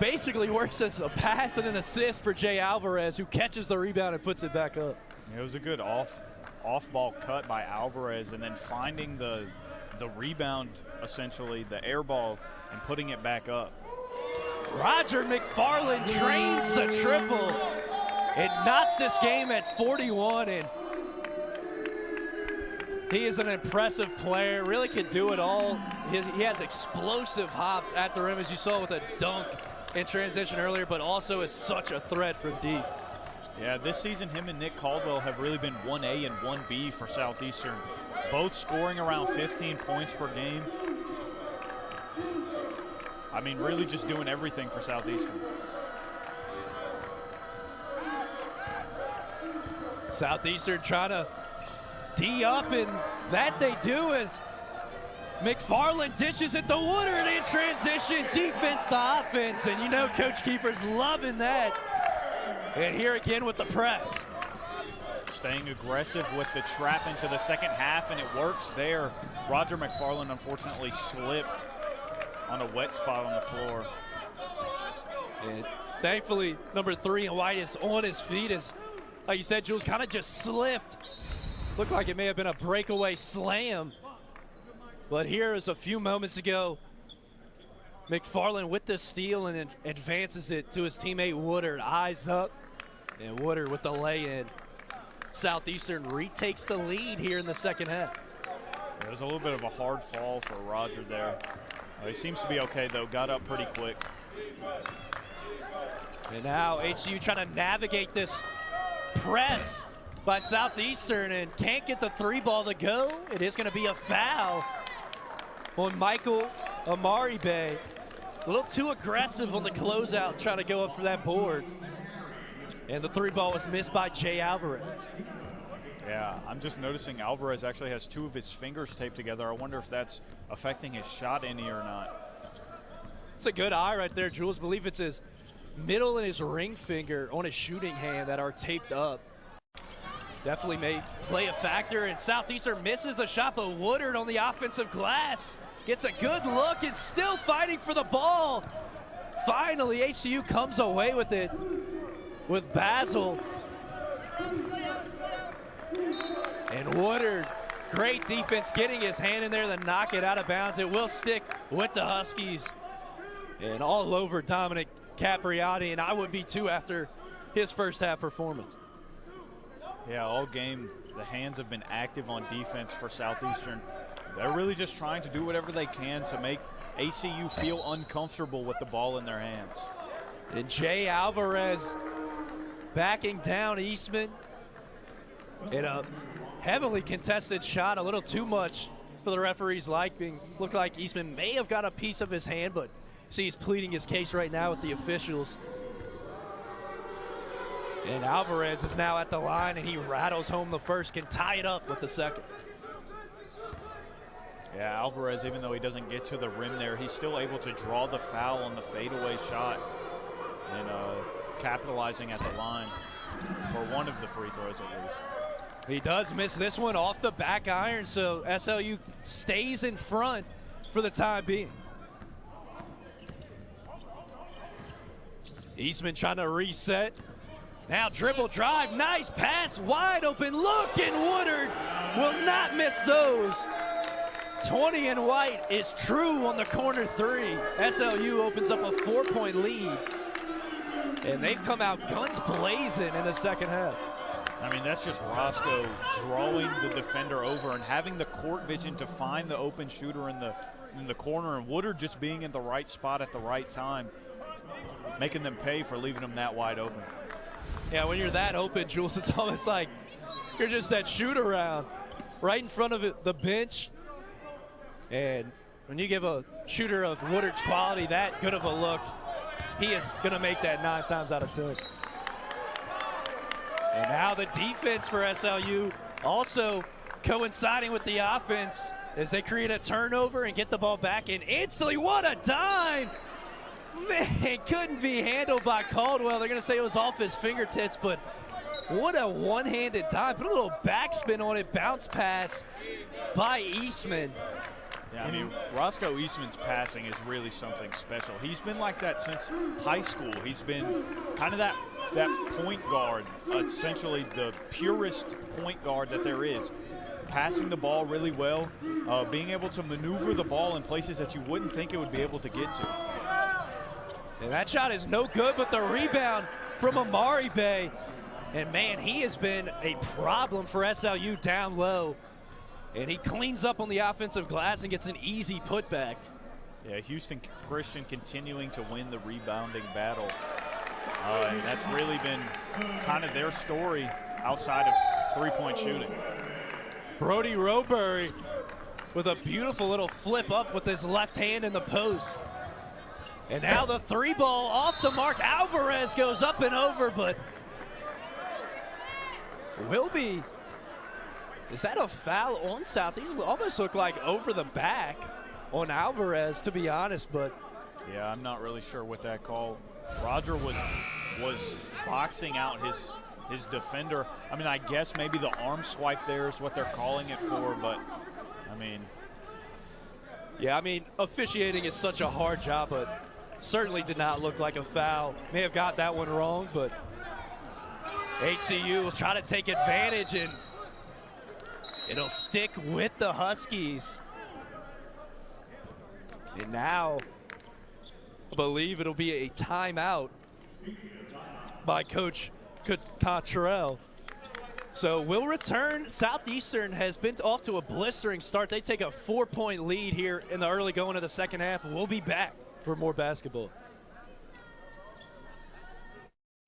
A: basically works as a pass and an assist for Jay Alvarez, who catches the rebound and puts it back up.
B: It was a good off-ball cut by Alvarez, and then finding the rebound, essentially, the air ball, and putting it back up.
A: Roger McFarland drains the triple. It knocks this game at 41, and he is an impressive player, really can do it all. He has explosive hops at the rim, as you saw with a dunk in transition earlier, but also is such a threat from deep.
B: Yeah, this season him and Nick Caldwell have really been 1A and 1B for Southeastern, both scoring around 15 points per game. I mean, really just doing everything for Southeastern.
A: Southeastern trying to D up, and that they do as McFarland dishes it to Woodard in transition, defense to offense, and you know Coach Kiefer's loving that. And here again with the press.
B: Staying aggressive with the trap into the second half, and it works there. Roger McFarland unfortunately slipped on a wet spot on the floor.
A: And thankfully, number 3 in white is on his feet, as, like you said, Jules, kind of just slipped. Looked like it may have been a breakaway slam. But here is a few moments ago. McFarland with the steal and advances it to his teammate Woodard. Eyes up, and Woodard with the lay-in. Southeastern retakes the lead here in the second half.
B: There's a little bit of a hard fall for Roger there. He seems to be okay, though. Got up pretty quick.
A: And now HCU trying to navigate this press by Southeastern and can't get the 3 ball to go. It is going to be a foul on Michael Amari Bay. A little too aggressive on the closeout, trying to go up for that board. And the three ball was missed by Jay Alvarez.
B: Yeah, I'm just noticing Alvarez actually has two of his fingers taped together. I wonder if that's affecting his shot any or not.
A: It's a good eye right there, Jules. I believe it's his middle and his ring finger on his shooting hand that are taped up. Definitely may play a factor, and Southeastern misses the shot, but Woodard on the offensive glass gets a good look and still fighting for the ball. Finally, HCU comes away with it with Basil. And Woodard, great defense, getting his hand in there to knock it out of bounds. It will stick with the Huskies. And all over Dominic Capriati, and I would be too after his first half performance.
B: Yeah, all game, the hands have been active on defense for Southeastern. They're really just trying to do whatever they can to make ACU feel uncomfortable with the ball in their hands.
A: And Jay Alvarez backing down Eastman in a heavily contested shot, a little too much for the referee's liking. Looked like Eastman may have got a piece of his hand, but see, he's pleading his case right now with the officials. And Alvarez is now at the line, and he rattles home the first, can tie it up with the second.
B: Yeah, Alvarez, even though he doesn't get to the rim there, he's still able to draw the foul on the fadeaway shot and capitalizing at the line for one of the free throws at least.
A: He does miss this one off the back iron, so SLU stays in front for the time being. Eastman trying to reset. Now dribble drive, nice pass, wide open look, and Woodard will not miss those. 20 and white is true on the corner three. SLU opens up a 4-point lead, and they've come out guns blazing in the second half.
B: I mean, that's just Roscoe drawing the defender over and having the court vision to find the open shooter in the corner, and Woodard just being in the right spot at the right time, making them pay for leaving them that wide open.
A: Yeah, when you're that open, Jules, it's almost like you're just that shoot around right in front of the bench. And when you give a shooter of Woodard's quality that good of a look, he is going to make that 9 times out of 10. And now the defense for SLU also coinciding with the offense as they create a turnover and get the ball back. And instantly, what a dime! Man, couldn't be handled by Caldwell. They're going to say it was off his fingertips, but what a one-handed dime. Put a little backspin on it, bounce pass by Eastman.
B: Yeah, I mean, Roscoe Eastman's passing is really something special. He's been like that since high school. He's been kind of that point guard, essentially the purest point guard that there is. Passing the ball really well, being able to maneuver the ball in places that you wouldn't think it would be able to get to.
A: And that shot is no good, but the rebound from Amari Bay. And, man, he has been a problem for SLU down low. And he cleans up on the offensive glass and gets an easy putback.
B: Yeah, Houston Christian continuing to win the rebounding battle. And that's really been kind of their story outside of three-point shooting.
A: Brody Robury with a beautiful little flip up with his left hand in the post. And now the three ball off the mark. Alvarez goes up and over, but will be. Is that a foul on Southeast? Almost looked like over the back on Alvarez, to be honest, but.
B: Yeah, I'm not really sure what that call. Roger was boxing out his defender. I mean, I guess maybe the arm swipe there is what they're calling it for, but, I mean.
A: Yeah, I mean, officiating is such a hard job, but certainly did not look like a foul. May have got that one wrong, but HCU will try to take advantage, and it'll stick with the Huskies. And now, I believe it'll be a timeout by Coach Cottrell. So we'll return. Southeastern has been off to a blistering start. They take a 4-point lead here in the early going of the second half. We'll be back for more basketball.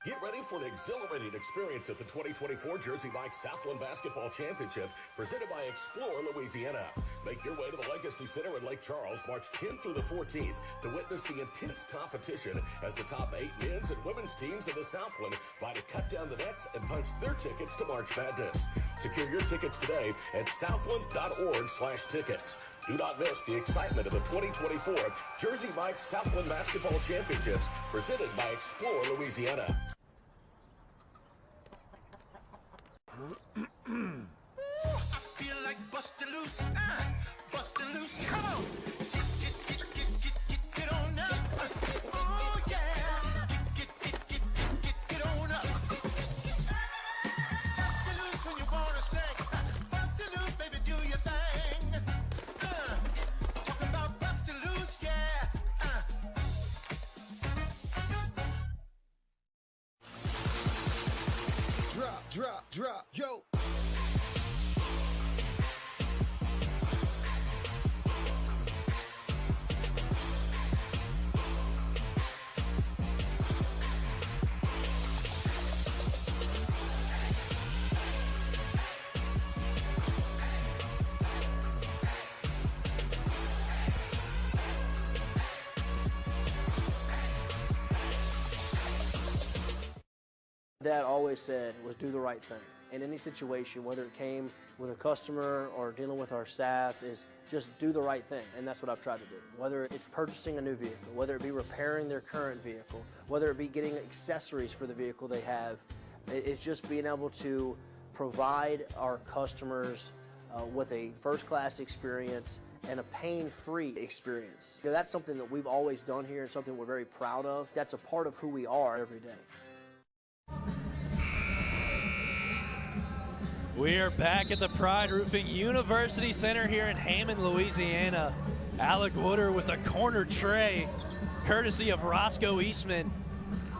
C: Get ready for an exhilarating experience at the 2024 Jersey Mike's Southland Basketball Championship presented by Explore Louisiana. Make your way to the Legacy Center in Lake Charles March 10th through the 14th to witness the intense competition as the top 8 men's and women's teams of the Southland vie to cut down the nets and punch their tickets to March Madness. Secure your tickets today at southland.org/tickets. Do not miss the excitement of the 2024 Jersey Mike's Southland Basketball Championships presented by Explore Louisiana.
D: I feel like bustin' loose, bustin' loose. Come on, get on up. Oh yeah, get on up. Bustin' loose when you wanna sing. Bustin' loose, baby, do your thing. Talking about bustin' loose, yeah. Drop, yo.
I: Dad always said was do the right thing. In any situation, whether it came with a customer or dealing with our staff, is just do the right thing, and that's what I've tried to do. Whether it's purchasing a new vehicle, whether it be repairing their current vehicle, whether it be getting accessories for the vehicle they have, it's just being able to provide our customers with a first-class experience and a pain-free experience. You know, that's something that we've always done here and something we're very proud of. That's a part of who we are every day.
A: We are back at the Pride Roofing University Center here in Hammond, Louisiana. Alec Wooder with a corner tray, courtesy of Roscoe Eastman.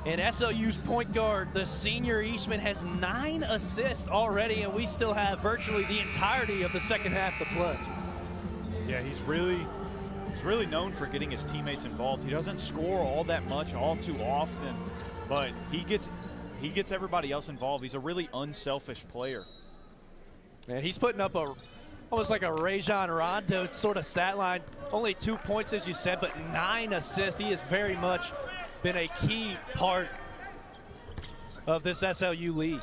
A: And SLU's point guard, the senior Eastman, has 9 assists already, and we still have virtually the entirety of the second half to play.
B: Yeah, he's really known for getting his teammates involved. He doesn't score all that much all too often, but he gets everybody else involved. He's a really unselfish player.
A: And he's putting up almost like a Rajon Rondo sort of stat line. Only 2 points, as you said, but 9 assists. He has very much been a key part of this SLU lead.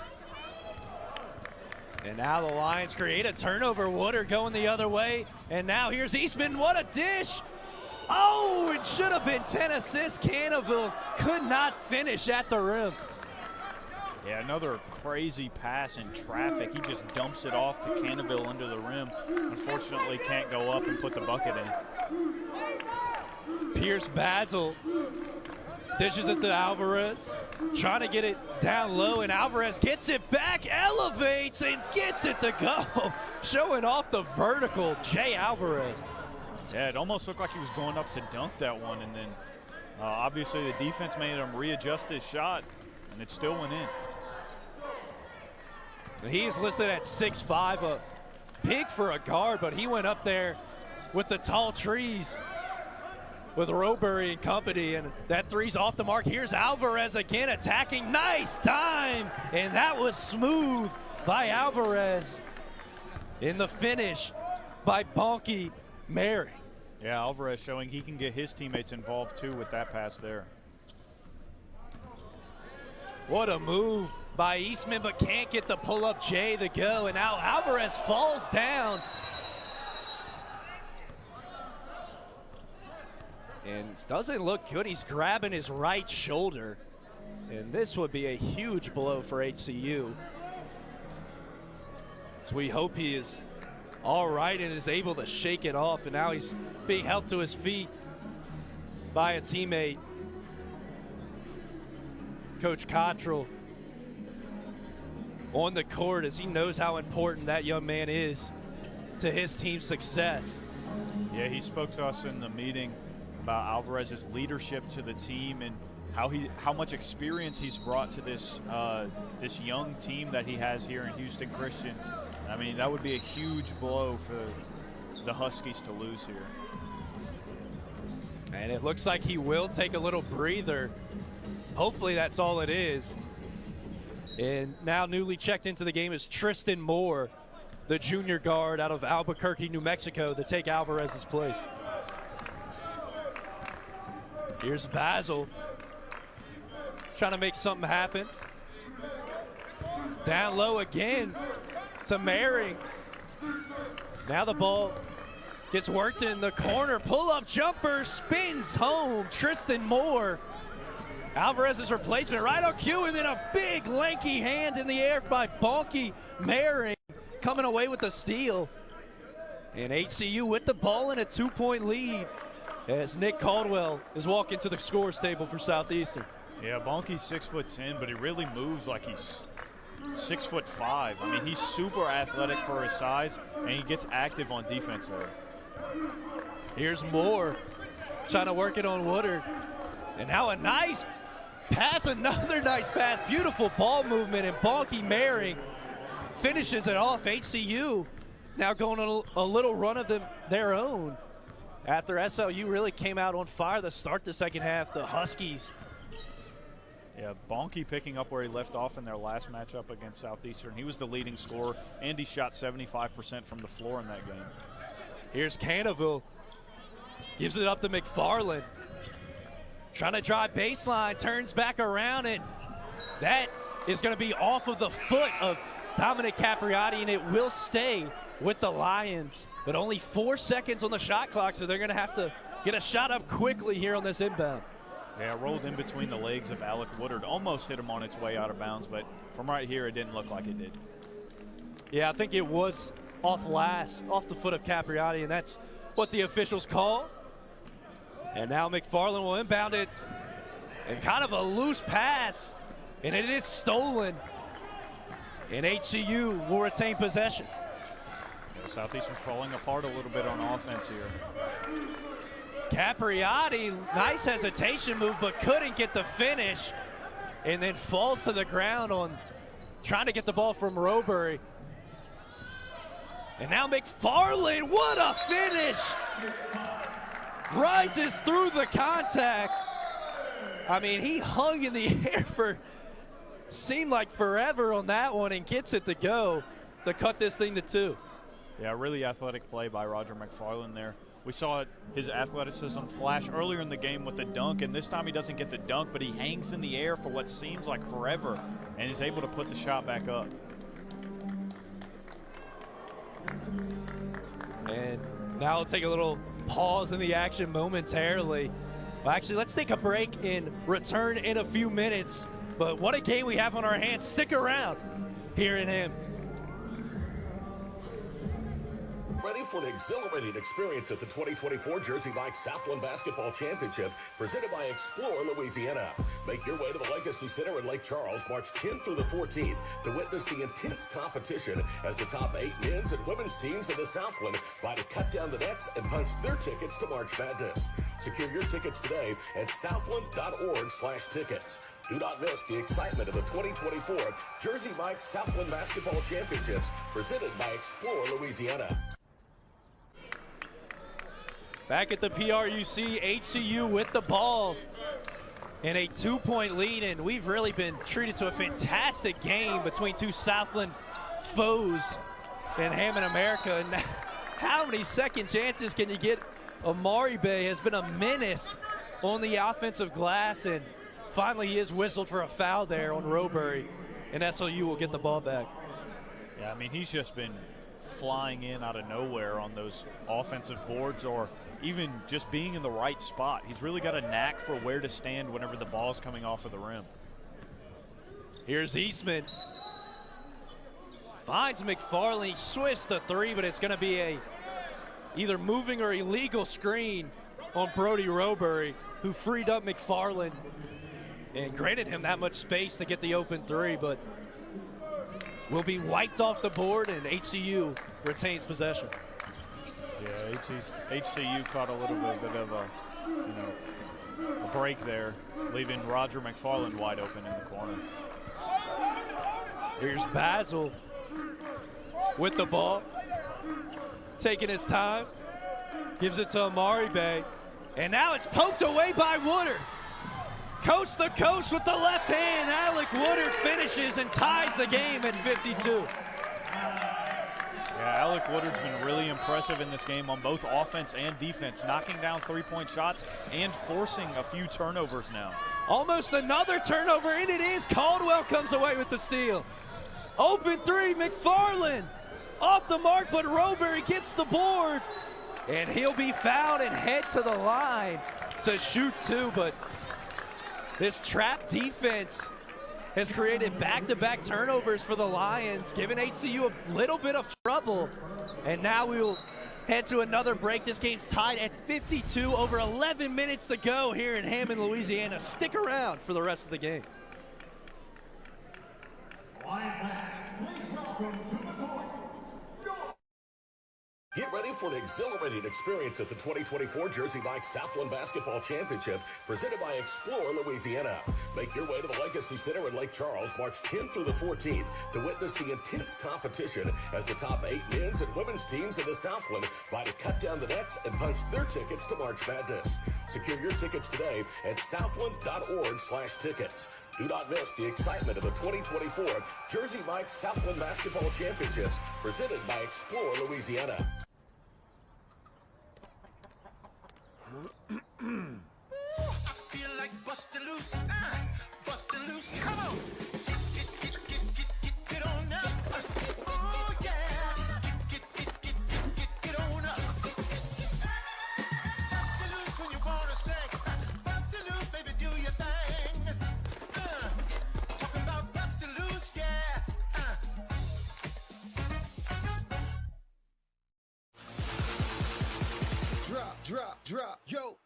A: And now the Lions create a turnover. Wooder going the other way. And now here's Eastman. What a dish! Oh, it should have been 10 assists. Cannaville could not finish at the rim.
B: Yeah, another crazy pass in traffic. He just dumps it off to Cannaville under the rim. Unfortunately, can't go up and put the bucket in.
A: Pierce Basil dishes it to Alvarez, trying to get it down low, and Alvarez gets it back, elevates, and gets it to go. Showing off the vertical, Jay Alvarez.
B: Yeah, it almost looked like he was going up to dunk that one, and then obviously the defense made him readjust his shot, and it still went in.
A: He's listed at 6'5", big for a guard, but he went up there with the tall trees with Robury and company, and that three's off the mark. Here's Alvarez again attacking. Nice time, and that was smooth by Alvarez in the finish by Bonky Mary.
B: Yeah, Alvarez showing he can get his teammates involved too with that pass there.
A: What a move by Eastman, but can't get the pull-up J to go, and now Alvarez falls down. And doesn't look good. He's grabbing his right shoulder, and this would be a huge blow for HCU. So we hope he is all right and is able to shake it off, and now he's being helped to his feet by a teammate, Coach Cottrell, on the court, as he knows how important that young man is to his team's success.
B: Yeah, he spoke to us in the meeting about Alvarez's leadership to the team and how much experience he's brought to this this young team that he has here in Houston Christian. I mean, that would be a huge blow for the Huskies to lose here.
A: And it looks like he will take a little breather. Hopefully that's all it is. And now newly checked into the game is Tristan Moore, the junior guard out of Albuquerque, New Mexico, to take Alvarez's place. Here's Basil trying to make something happen. Down low again to Mehring. Now the ball gets worked in the corner. Pull-up jumper, spins home. Tristan Moore, Alvarez's replacement, right on cue, and then a big lanky hand in the air by Bonky Mehring, coming away with the steal. And HCU with the ball in a 2-point lead as Nick Caldwell is walking to the scores table for Southeastern.
B: Yeah, Bonky's 6'10", but he really moves like he's 6'5". I mean, he's super athletic for his size, and he gets active on defense there.
A: Here's Moore trying to work it on Woodard. And now a nice pass, another nice pass. Beautiful ball movement, and Bonky Mehring finishes it off. HCU now going on a little run of their own after SLU really came out on fire to start the second half. The Huskies.
B: Yeah, Bonky picking up where he left off in their last matchup against Southeastern. He was the leading scorer, and he shot 75% from the floor in that game.
A: Here's Caldwell. Gives it up to McFarland. Trying to drive baseline, turns back around, and that is going to be off of the foot of Dominic Capriati, and it will stay with the Lions. But only 4 seconds on the shot clock, so they're going to have to get a shot up quickly here on this inbound.
B: Yeah, rolled in between the legs of Alec Woodard. Almost hit him on its way out of bounds, but from right here, it didn't look like it did.
A: Yeah, I think it was off the foot of Capriati, and that's what the officials call. And now McFarland will inbound it, and kind of a loose pass, and it is stolen. And HCU will retain possession.
B: Yeah, Southeastern falling apart a little bit on offense here.
A: Capriati, nice hesitation move, but couldn't get the finish, and then falls to the ground on trying to get the ball from Robury. And now McFarland, what a finish! Rises through the contact. I mean, he hung in the air for seemed like forever on that one and gets it to go to cut this thing to 2.
B: Yeah, really athletic play by Roger McFarland there. We saw his athleticism flash earlier in the game with the dunk, and this time he doesn't get the dunk, but he hangs in the air for what seems like forever and is able to put the shot back up.
A: And now we'll take a little pause in the action momentarily. Well, actually, let's take a break and return in a few minutes. But what a game we have on our hands. Stick around here in him.
C: Ready for an exhilarating experience at the 2024 Jersey Mike Southland Basketball Championship presented by Explore Louisiana. Make your way to the Legacy Center in Lake Charles March 10th through the 14th to witness the intense competition as the top 8 men's and women's teams in the Southland vie to cut down the nets and punch their tickets to March Madness. Secure your tickets today at southland.org/tickets. Do not miss the excitement of the 2024 Jersey Mike Southland Basketball Championships presented by Explore Louisiana.
A: Back at the PRUC, HCU with the ball in a 2-point lead, and we've really been treated to a fantastic game between two Southland foes in Hammond, America. And how many second chances can you get? Amari Bay has been a menace on the offensive glass, and finally he is whistled for a foul there on Robury, and SLU will get the ball back.
B: Yeah, I mean, he's just been flying in out of nowhere on those offensive boards, or even just being in the right spot. He's really got a knack for where to stand whenever the ball's coming off of the rim.
A: Here's Eastman. Finds McFarland. He swished the 3, but it's going to be a either moving or illegal screen on Brody Robury, who freed up McFarland and granted him that much space to get the open 3, but will be wiped off the board, and HCU retains possession.
B: Yeah, HCU caught a little bit of a break there, leaving Roger McFarland wide open in the corner.
A: Here's Basil with the ball, taking his time, gives it to Amari Bay, and now it's poked away by Woodard. Coast to coast with the left hand. Alec Woodard finishes and ties the game at 52.
B: Yeah, Alec Woodard's been really impressive in this game on both offense and defense, knocking down three-point shots and forcing a few turnovers now.
A: Almost another turnover, and it is. Caldwell comes away with the steal. Open three, McFarland. Off the mark, but Roberry gets the board. And he'll be fouled and head to the line to shoot two, but this trap defense has created back-to-back turnovers for the Lions, giving HCU a little bit of trouble. And now we will head to another break. This game's tied at 52, over 11 minutes to go here in Hammond, Louisiana. Stick around for the rest of the game.
C: Get ready for an exhilarating experience at the 2024 Jersey Mike Southland Basketball Championship presented by Explore Louisiana. Make your way to the Legacy Center in Lake Charles March 10th through the 14th to witness the intense competition as the top 8 men's and women's teams in the Southland vie to cut down the nets and punch their tickets to March Madness. Secure your tickets today at southland.org/tickets. Do not miss the excitement of the 2024 Jersey Mike Southland Basketball Championships presented by Explore Louisiana.
D: I feel like bustin' loose, bustin' loose. Come on, get on up. Oh yeah, get on up. Bustin' loose when you wanna sing. Bustin' loose, baby, do your thing. Talking about bustin' loose, yeah. Drop, yo.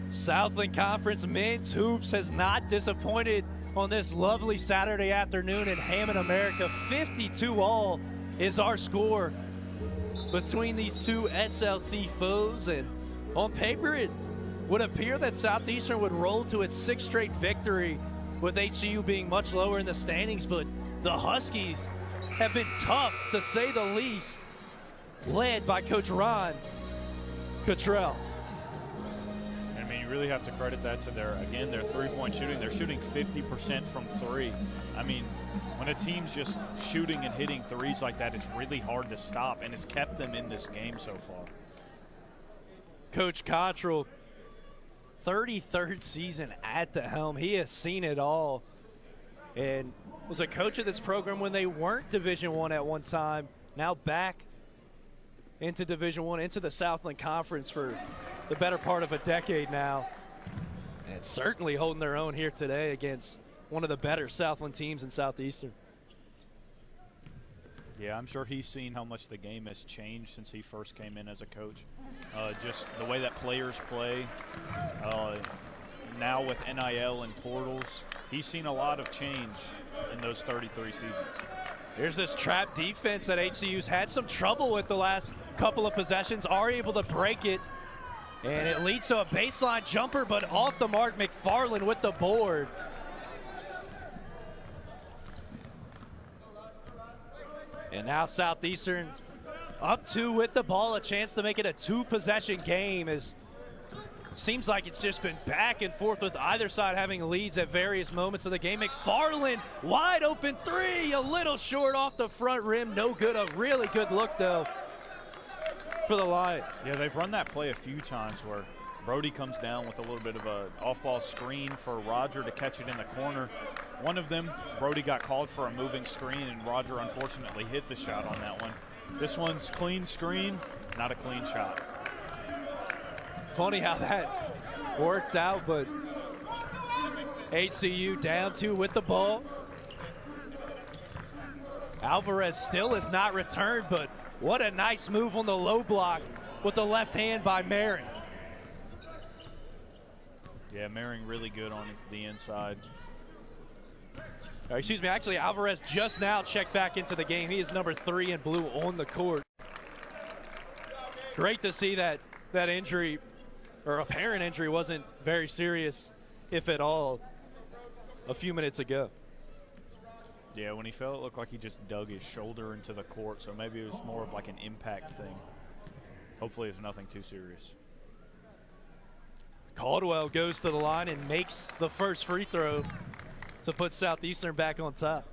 A: Southland Conference men's hoops has not disappointed on this lovely Saturday afternoon in Hammond, America. 52-all is our score between these two SLC foes, and on paper it would appear that Southeastern would roll to its 6th straight victory, with HCU being much lower in the standings, but the Huskies have been tough to say the least, led by Coach Ron Cottrell.
B: You really have to credit that to their three-point shooting. They're shooting 50% from three. I mean, when a team's just shooting and hitting threes like that, it's really hard to stop, and it's kept them in this game so far.
A: Coach Cottrell, 33rd season at the helm. He has seen it all and was a coach of this program when they weren't Division I at one time, now back into Division I, into the Southland Conference for the better part of a decade now, and certainly holding their own here today against one of the better Southland teams in Southeastern.
B: Yeah, I'm sure he's seen how much the game has changed since he first came in as a coach. Just the way that players play, now with NIL and portals, he's seen a lot of change in those 33 seasons.
A: Here's this trap defense that HCU's had some trouble with the last couple of possessions, are able to break it. And it leads to a baseline jumper, but off the mark, McFarland with the board. And now Southeastern up 2 with the ball, a chance to make it a 2-possession game. As seems like it's just been back and forth with either side having leads at various moments of the game. McFarland, wide open three, a little short off the front rim, no good. A really good look though for the Lions.
B: Yeah, they've run that play a few times where Brody comes down with a little bit of a off-ball screen for Roger to catch it in the corner. One of them, Brody got called for a moving screen, and Roger unfortunately hit the shot on that one. This one's clean screen, not a clean shot.
A: Funny how that worked out, but HCU down 2 with the ball. Alvarez still has not returned, but what a nice move on the low block with the left hand by Merring.
B: Yeah, Merring really good on the inside.
A: Excuse me, actually Alvarez just now checked back into the game. He is number 3 in blue on the court. Great to see that injury, or apparent injury, wasn't very serious, if at all, a few minutes ago.
B: Yeah, when he fell, it looked like he just dug his shoulder into the court, so maybe it was more of like an impact thing. Hopefully it's nothing too serious.
A: Caldwell goes to the line and makes the first free throw to put Southeastern back on top.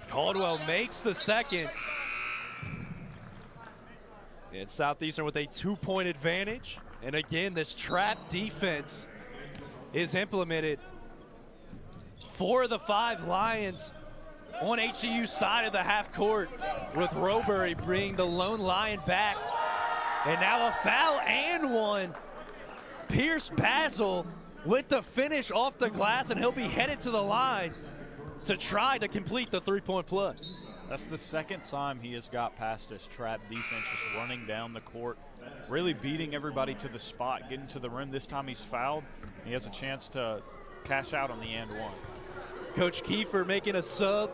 A: Caldwell makes the second. And Southeastern with a 2-point advantage. And again, this trap defense is implemented. 4 of the 5 Lions on HCU's side of the half court, with Robury bringing the lone Lion back. And now a foul and one. Pierce Basil with the finish off the glass, and he'll be headed to the line to try to complete the 3-point play.
B: That's the second time he has got past this trap defense, just running down the court, really beating everybody to the spot, getting to the rim. This time he's fouled. He has a chance to cash out on the and one.
A: Coach Kiefer making a sub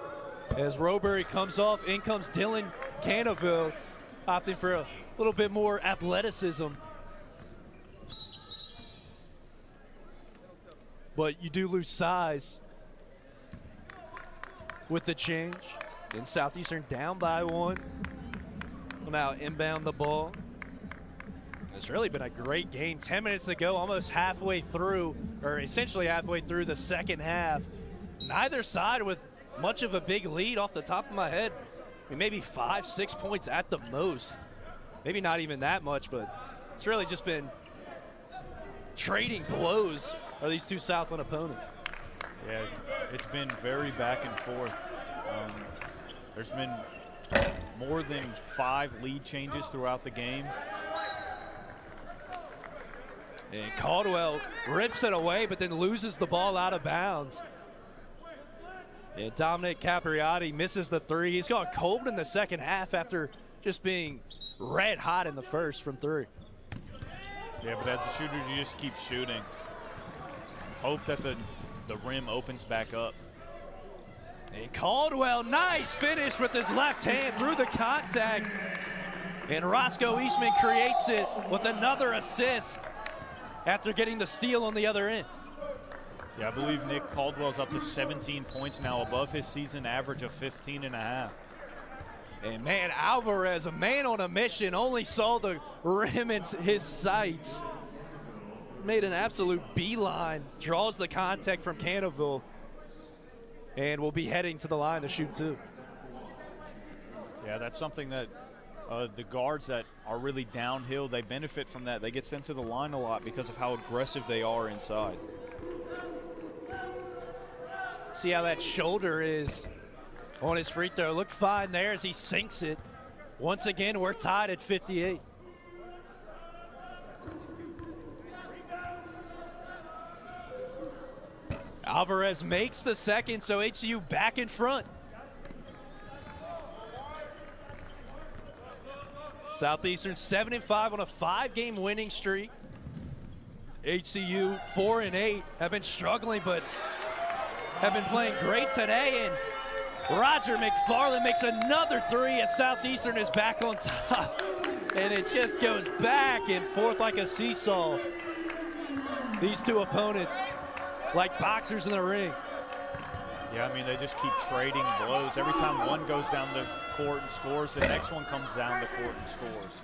A: as Robury comes off. In comes Dylan Canaville, opting for a little bit more athleticism. But you do lose size with the change. And Southeastern down by 1. Will now inbound the ball. It's really been a great game. 10 minutes to go, almost halfway through, or essentially halfway through the second half. Neither side with much of a big lead. Off the top of my head, I mean, maybe 5-6 points at the most. Maybe not even that much, but it's really just been trading blows of these two Southland opponents.
B: Yeah, it's been very back and forth. There's been more than 5 lead changes throughout the game.
A: And Caldwell rips it away, but then loses the ball out of bounds. And Dominic Capriati misses the 3. He's gone cold in the second half after just being red hot in the first from 3.
B: Yeah, but as a shooter, you just keep shooting. Hope that the rim opens back up.
A: And Caldwell, nice finish with his left hand through the contact. And Roscoe Eastman creates it with another assist after getting the steal on the other end.
B: Yeah, I believe Nick Caldwell's up to 17 points now, above his season average of 15.5.
A: And man, Alvarez, a man on a mission, only saw the rim in his sights. Made an absolute beeline, draws the contact from Canaville, and will be heading to the line to shoot 2.
B: Yeah, that's something that the guards that are really downhill, they benefit from that. They get sent to the line a lot because of how aggressive they are inside.
A: See how that shoulder is on his free throw. Looked fine there as he sinks it. Once again, we're tied at 58. Alvarez makes the second, so HCU back in front. Southeastern 7-5 on a 5-game winning streak. HCU 4-8, have been struggling, but have been playing great today. And Roger McFarland makes another 3 as Southeastern is back on top. And it just goes back and forth like a seesaw. These two opponents, like boxers in the ring.
B: Yeah, I mean, they just keep trading blows. Every time one goes down the court and scores, the next one comes down the court and scores.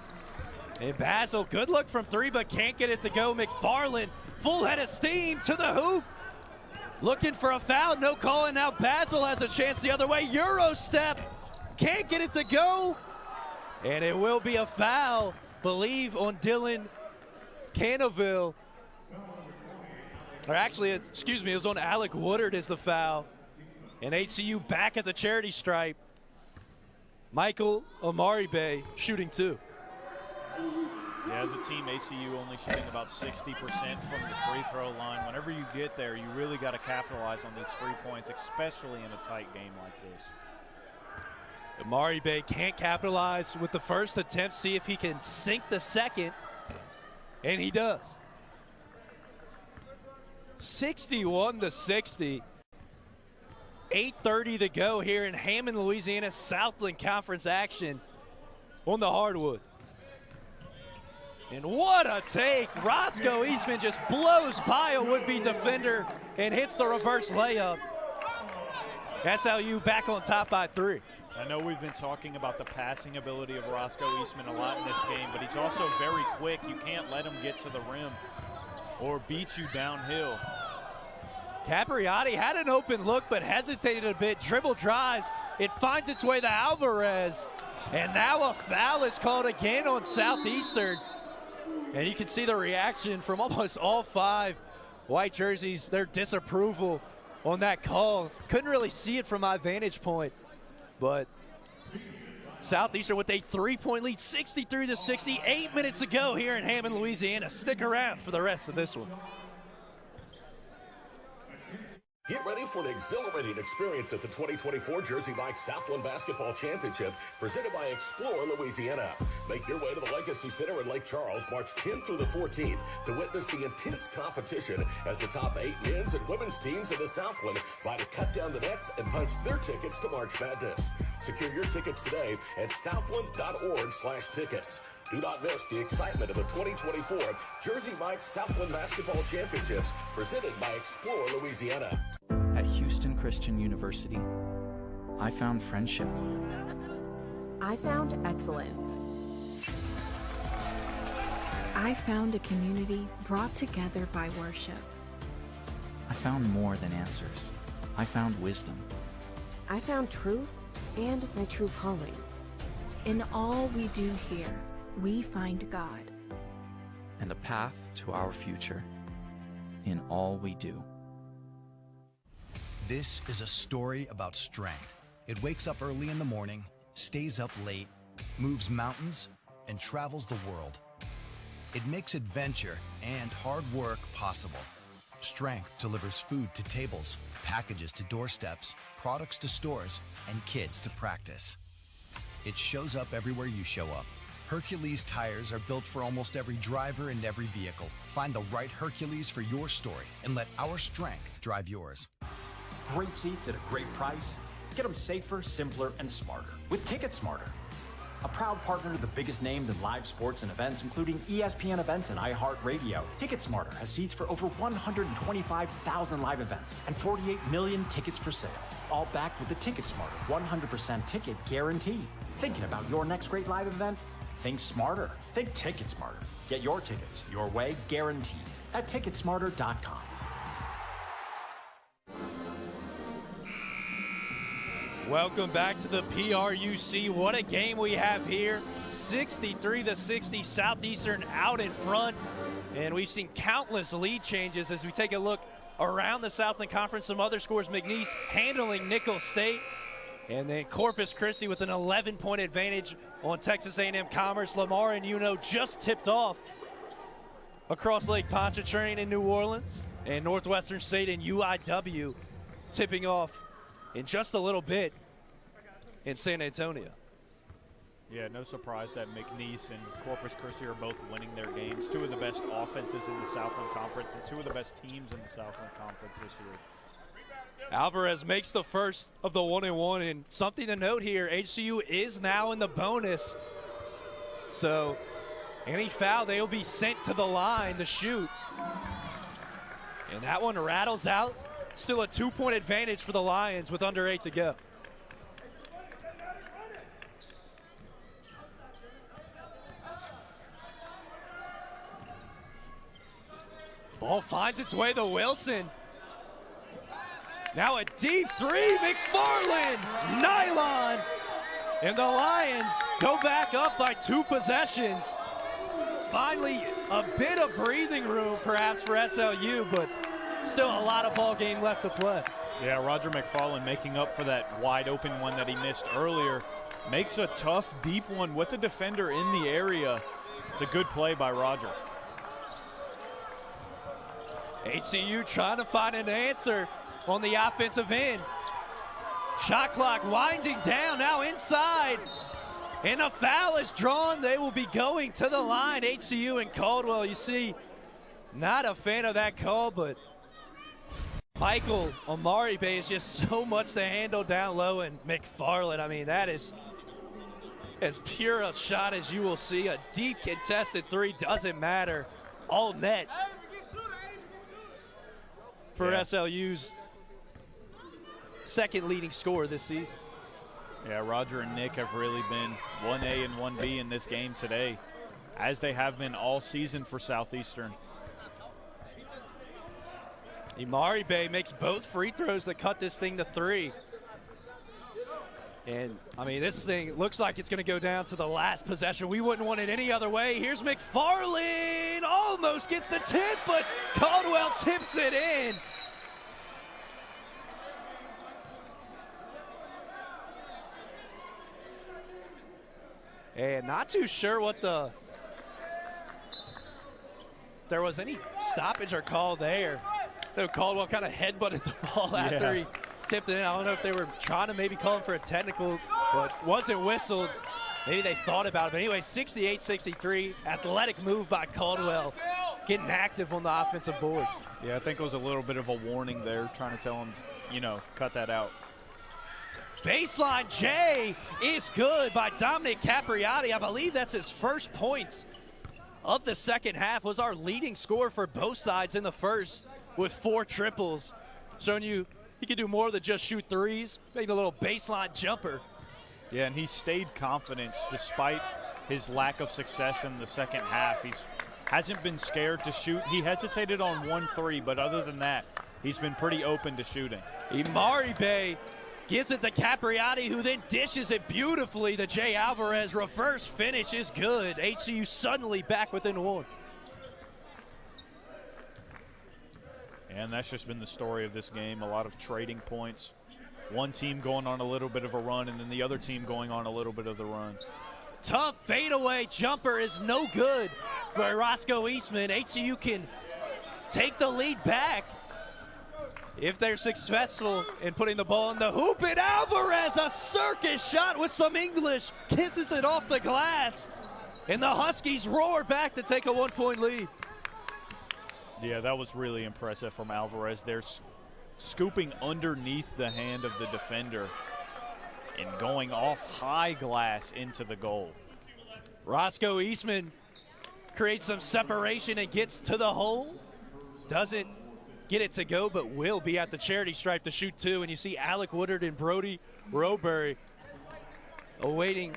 A: And Basil, good look from 3, but can't get it to go. McFarland, full head of steam to the hoop. Looking for a foul, no call, and now Basil has a chance the other way. Euro step Can't get it to go. And it will be a foul, believe, on Dylan Cannaville. Or actually, excuse me, it was on Alec Woodard is the foul. And HCU back at the charity stripe. Michael Omaribe shooting 2.
B: Yeah, as a team, ACU only shooting about 60% from the free throw line. Whenever you get there, you really got to capitalize on these 3 points, especially in a tight game like this.
A: Omaribe can't capitalize with the first attempt, see if he can sink the second, and he does. 61-60. 8:30 to go here in Hammond, Louisiana, Southland Conference action on the hardwood. And what a take. Roscoe Eastman just blows by a would-be defender and hits the reverse layup. SLU back on top by 3.
B: I know we've been talking about the passing ability of Roscoe Eastman a lot in this game, but he's also very quick. You can't let him get to the rim or beat you downhill.
A: Capriati had an open look but hesitated a bit. Dribble drives. It finds its way to Alvarez. And now a foul is called again on Southeastern. And you can see the reaction from almost all 5 white jerseys, their disapproval on that call. Couldn't really see it from my vantage point. But Southeastern with a 3-point lead, 63-60. 8 minutes to go here in Hammond, Louisiana. Stick around for the rest of this one.
C: Get ready for an exhilarating experience at the 2024 Jersey Mike's Southland Basketball Championship presented by Explore Louisiana. Make your way to the Legacy Center in Lake Charles March 10th through the 14th to witness the intense competition as the top 8 men's and women's teams in the Southland vie to cut down the nets and punch their tickets to March Madness. Secure your tickets today at southland.org/tickets. Do not miss the excitement of the 2024 Jersey Mike's Southland Basketball Championships presented by Explore Louisiana.
J: At Houston Christian University, I found friendship.
K: I found excellence.
E: I found a community brought together by worship.
J: I found more than answers. I found wisdom.
K: I found truth and my true calling.
E: In all we do here, we find God.
J: And a path to our future in all we do.
L: This is a story about strength. It wakes up early in the morning, stays up late, moves mountains, and travels the world. It makes adventure and hard work possible. Strength delivers food to tables, packages to doorsteps, products to stores, and kids to practice. It shows up everywhere you show up. Hercules tires are built for almost every driver and every vehicle. Find the right Hercules for your story and let our strength drive yours.
M: Great seats at a great price. Get them safer, simpler, and smarter with Ticket Smarter. A proud partner to the biggest names in live sports and events, including ESPN events and iHeart Radio. Ticket Smarter has seats for over 125,000 live events and 48 million tickets for sale. All backed with the Ticket Smarter 100% ticket guarantee. Thinking about your next great live event? Think smarter. Think Ticket Smarter. Get your tickets your way, guaranteed, at ticketsmarter.com.
A: Welcome back to the PRUC. What a game we have here. 63-60, Southeastern out in front. And we've seen countless lead changes as we take a look around the Southland Conference. Some other scores, McNeese handling Nicholls State. And then Corpus Christi with an 11-point advantage on Texas A&M Commerce. Lamar and Uno just tipped off across Lake Pontchartrain in New Orleans. And Northwestern State and UIW tipping off in just a little bit in San Antonio.
B: Yeah, no surprise that McNeese and Corpus Christi are both winning their games. Two of the best offenses in the Southland Conference and two of the best teams in the Southland Conference this year.
A: Alvarez makes the first of the 1-and-1, and something to note here, HCU is now in the bonus. So any foul, they'll be sent to the line to shoot. And that one rattles out. Still a 2-point advantage for the Lions with under 8 to go. Ball finds its way to Wilson. Now a deep three, McFarland, nylon, And the Lions go back up by 2 possessions. Finally, a bit of breathing room perhaps for SLU, but still a lot of ball game left to play.
B: Yeah, Roger McFarland making up for that wide open one that he missed earlier. Makes a tough, deep one with a defender in the area. It's a good play by Roger.
A: HCU trying to find an answer on the offensive end. Shot clock winding down, now inside. And a foul is drawn. They will be going to the line. HCU and Caldwell, you see, not a fan of that call, but Michael Omari Bay is just so much to handle down low. And McFarland, I mean, that is as pure a shot as you will see. A deep contested 3, doesn't matter. All net for SLU's second leading scorer this season.
B: Yeah, Roger and Nick have really been 1A and 1B in this game today, as they have been all season for Southeastern.
A: Imari Bay makes both free throws that cut this thing to 3. And, I mean, this thing looks like it's going to go down to the last possession. We wouldn't want it any other way. Here's McFarland. Almost gets the tip, but Caldwell tips it in. And not too sure what there was any stoppage or call there. So Caldwell kind of headbutted the ball after he tipped it in. I don't know if they were trying to maybe call him for a technical, but wasn't whistled. Maybe they thought about it. But anyway, 68-63, athletic move by Caldwell, getting active on the offensive boards.
B: Yeah, I think it was a little bit of a warning there, trying to tell him, cut that out.
A: Baseline J is good by Dominic Capriati. I believe that's his first points of the second half. Was our leading scorer for both sides in the first with 4 triples. Showing you he can do more than just shoot threes, making a little baseline jumper.
B: Yeah, and he stayed confident despite his lack of success in the second half. He hasn't been scared to shoot. He hesitated on 1 3, but other than that, he's been pretty open to shooting.
A: Imari Bay gives it to Capriati, who then dishes it beautifully. The Jay Alvarez reverse finish is good. HCU suddenly back within 1.
B: And that's just been the story of this game. A lot of trading points. One team going on a little bit of a run, and then the other team going on a little bit of the run.
A: Tough fadeaway jumper is no good for Roscoe Eastman. HCU can take the lead back if they're successful in putting the ball in the hoop. And Alvarez, a circus shot with some English, kisses it off the glass. And the Huskies roar back to take a 1-point lead.
B: Yeah, that was really impressive from Alvarez. They're scooping underneath the hand of the defender and going off high glass into the goal.
A: Roscoe Eastman creates some separation and gets to the hole. Doesn't get it to go, but will be at the charity stripe to shoot 2. And you see Alec Woodard and Brody Roberry awaiting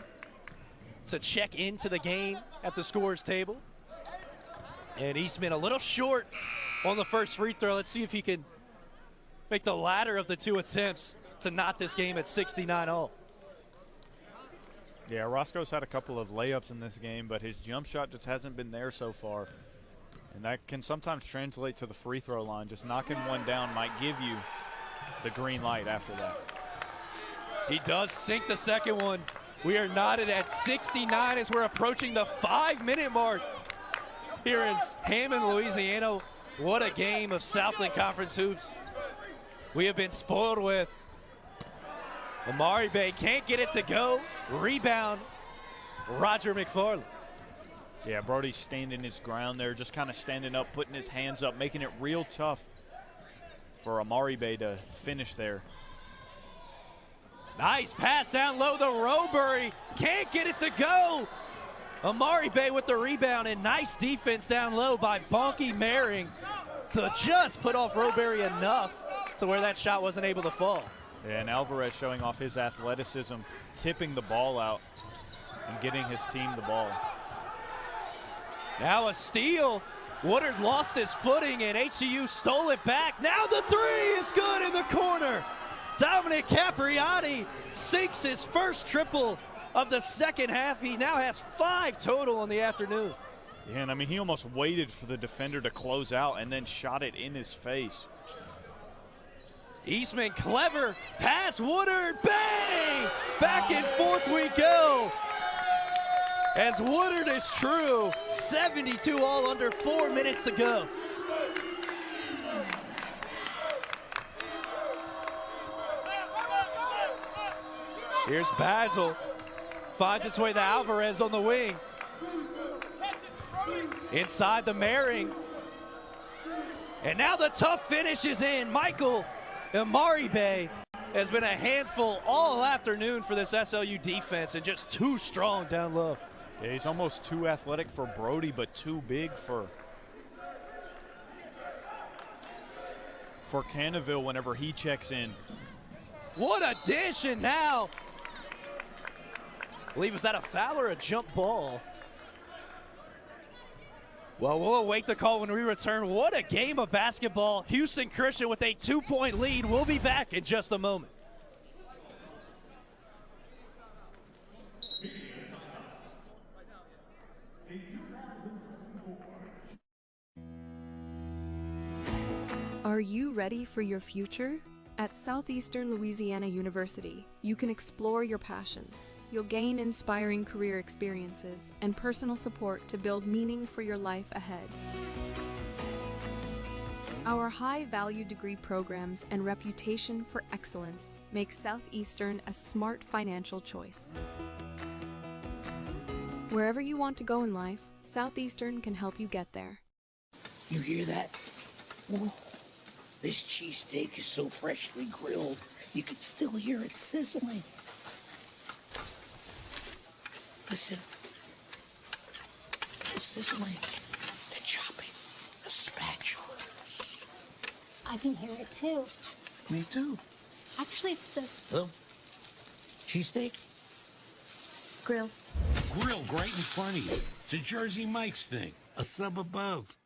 A: to check into the game at the scorer's table. And Eastman a little short on the first free throw. Let's see if he can make the latter of the 2 attempts to knot this game at 69-all.
B: Yeah, Roscoe's had a couple of layups in this game, but his jump shot just hasn't been there so far. And that can sometimes translate to the free throw line. Just knocking one down might give you the green light after that.
A: He does sink the second one. We are knotted at 69 as we're approaching the 5-minute mark here in Hammond, Louisiana. What a game of Southland Conference hoops we have been spoiled with. Amari Bay can't get it to go. Rebound, Roger McFarland.
B: Yeah, Brody's standing his ground there, just kind of standing up, putting his hands up, making it real tough for Amari Bay to finish there.
A: Nice pass down low. The Roberry can't get it to go. Amari Bay with the rebound, and nice defense down low by Bonky Maring to just put off Roberry enough to where that shot wasn't able to fall.
B: Yeah, and Alvarez showing off his athleticism, tipping the ball out and getting his team the ball.
A: Now a steal. Woodard lost his footing, and HCU stole it back. Now the 3 is good in the corner. Dominic Capriati sinks his first triple of the second half. He now has 5 total on the afternoon.
B: Yeah, and I mean, he almost waited for the defender to close out and then shot it in his face.
A: Eastman, clever pass, Woodard, bang! Back and forth we go. As Woodard is true, 72 all under 4 minutes to go. Here's Basil, finds its way to Alvarez on the wing. Inside the Mehring. And now the tough finish is in. Michael Amaribe has been a handful all afternoon for this SLU defense and just too strong down low.
B: Yeah, he's almost too athletic for Brody, but too big for Cannaville whenever he checks in.
A: What a dish, and now, I believe, was that a foul or a jump ball? Well, we'll await the call when we return. What a game of basketball. Houston Christian with a 2-point lead. We'll be back in just a moment.
E: Are you ready for your future? At Southeastern Louisiana University, you can explore your passions. You'll gain inspiring career experiences and personal support to build meaning for your life ahead. Our high-value degree programs and reputation for excellence make Southeastern a smart financial choice. Wherever you want to go in life, Southeastern can help you get there.
F: You hear that? Whoa. This cheesesteak is so freshly grilled, you can still hear it sizzling. Listen. The sizzling, the chopping, the spatula.
G: I can hear it too.
F: Me too.
G: Actually, it's the
F: Oh. Cheesesteak?
G: grill.
H: Grilled right in front of you. It's a Jersey Mike's thing. A sub above.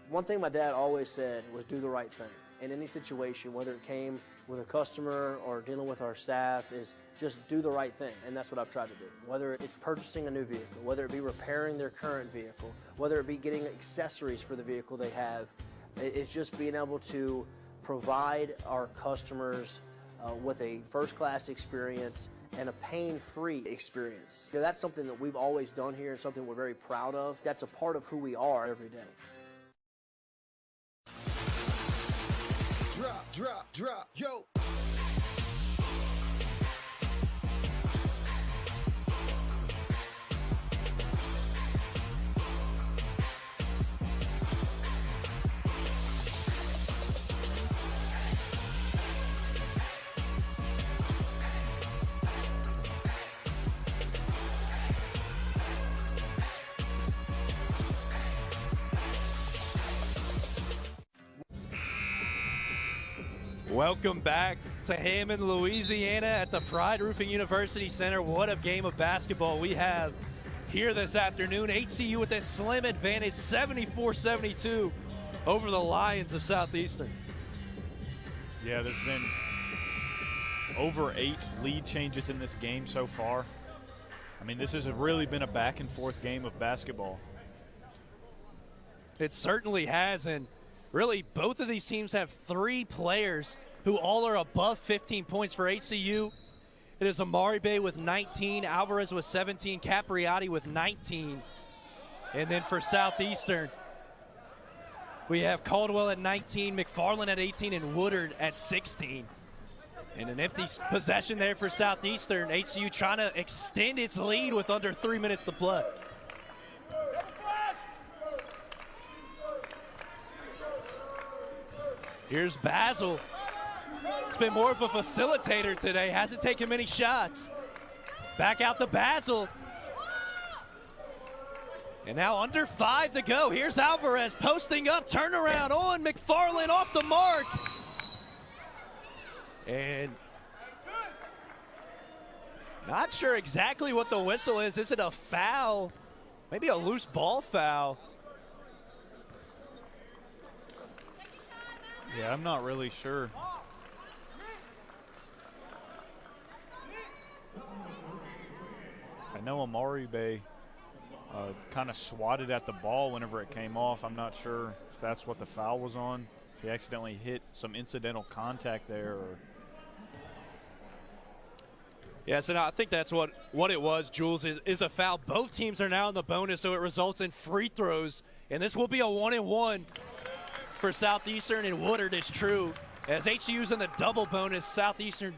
I: One thing my dad always said was do the right thing. In any situation, whether it came with a customer or dealing with our staff, is just do the right thing, and that's what I've tried to do. Whether it's purchasing a new vehicle, whether it be repairing their current vehicle, whether it be getting accessories for the vehicle they have, it's just being able to provide our customers with a first-class experience and a pain-free experience. You know, that's something that we've always done here and something we're very proud of. That's a part of who we are every day.
D: Drop, yo.
A: Welcome back to Hammond, Louisiana at the Pride Roofing University Center. What a game of basketball we have here this afternoon. HCU with a slim advantage, 74-72 over the Lions of Southeastern.
B: Yeah, there's been over 8 lead changes in this game so far. I mean, this has really been a back and forth game of basketball.
A: It certainly has, and really both of these teams have 3 players who all are above 15 points. For HCU, it is Amari Bay with 19, Alvarez with 17, Capriati with 19. And then for Southeastern, we have Caldwell at 19, McFarland at 18, and Woodard at 16. And an empty possession there for Southeastern. HCU trying to extend its lead with under 3 minutes to play. Here's Basil. He's been more of a facilitator today. Hasn't taken many shots. Back out to Basil. And now under 5 to go. Here's Alvarez posting up, turnaround on McFarland off the mark. And not sure exactly what the whistle is. Is it a foul? Maybe a loose ball foul.
B: Yeah, I'm not really sure. I know Amari Bay kind of swatted at the ball whenever it came off. I'm not sure if that's what the foul was on. If he accidentally hit some incidental contact there. Or
A: yeah, so I think that's what it was, Jules, is a foul. Both teams are now in the bonus, so it results in free throws. And this will be a 1-and-1 for Southeastern, and Woodard is true. As HCU's in the double bonus, Southeastern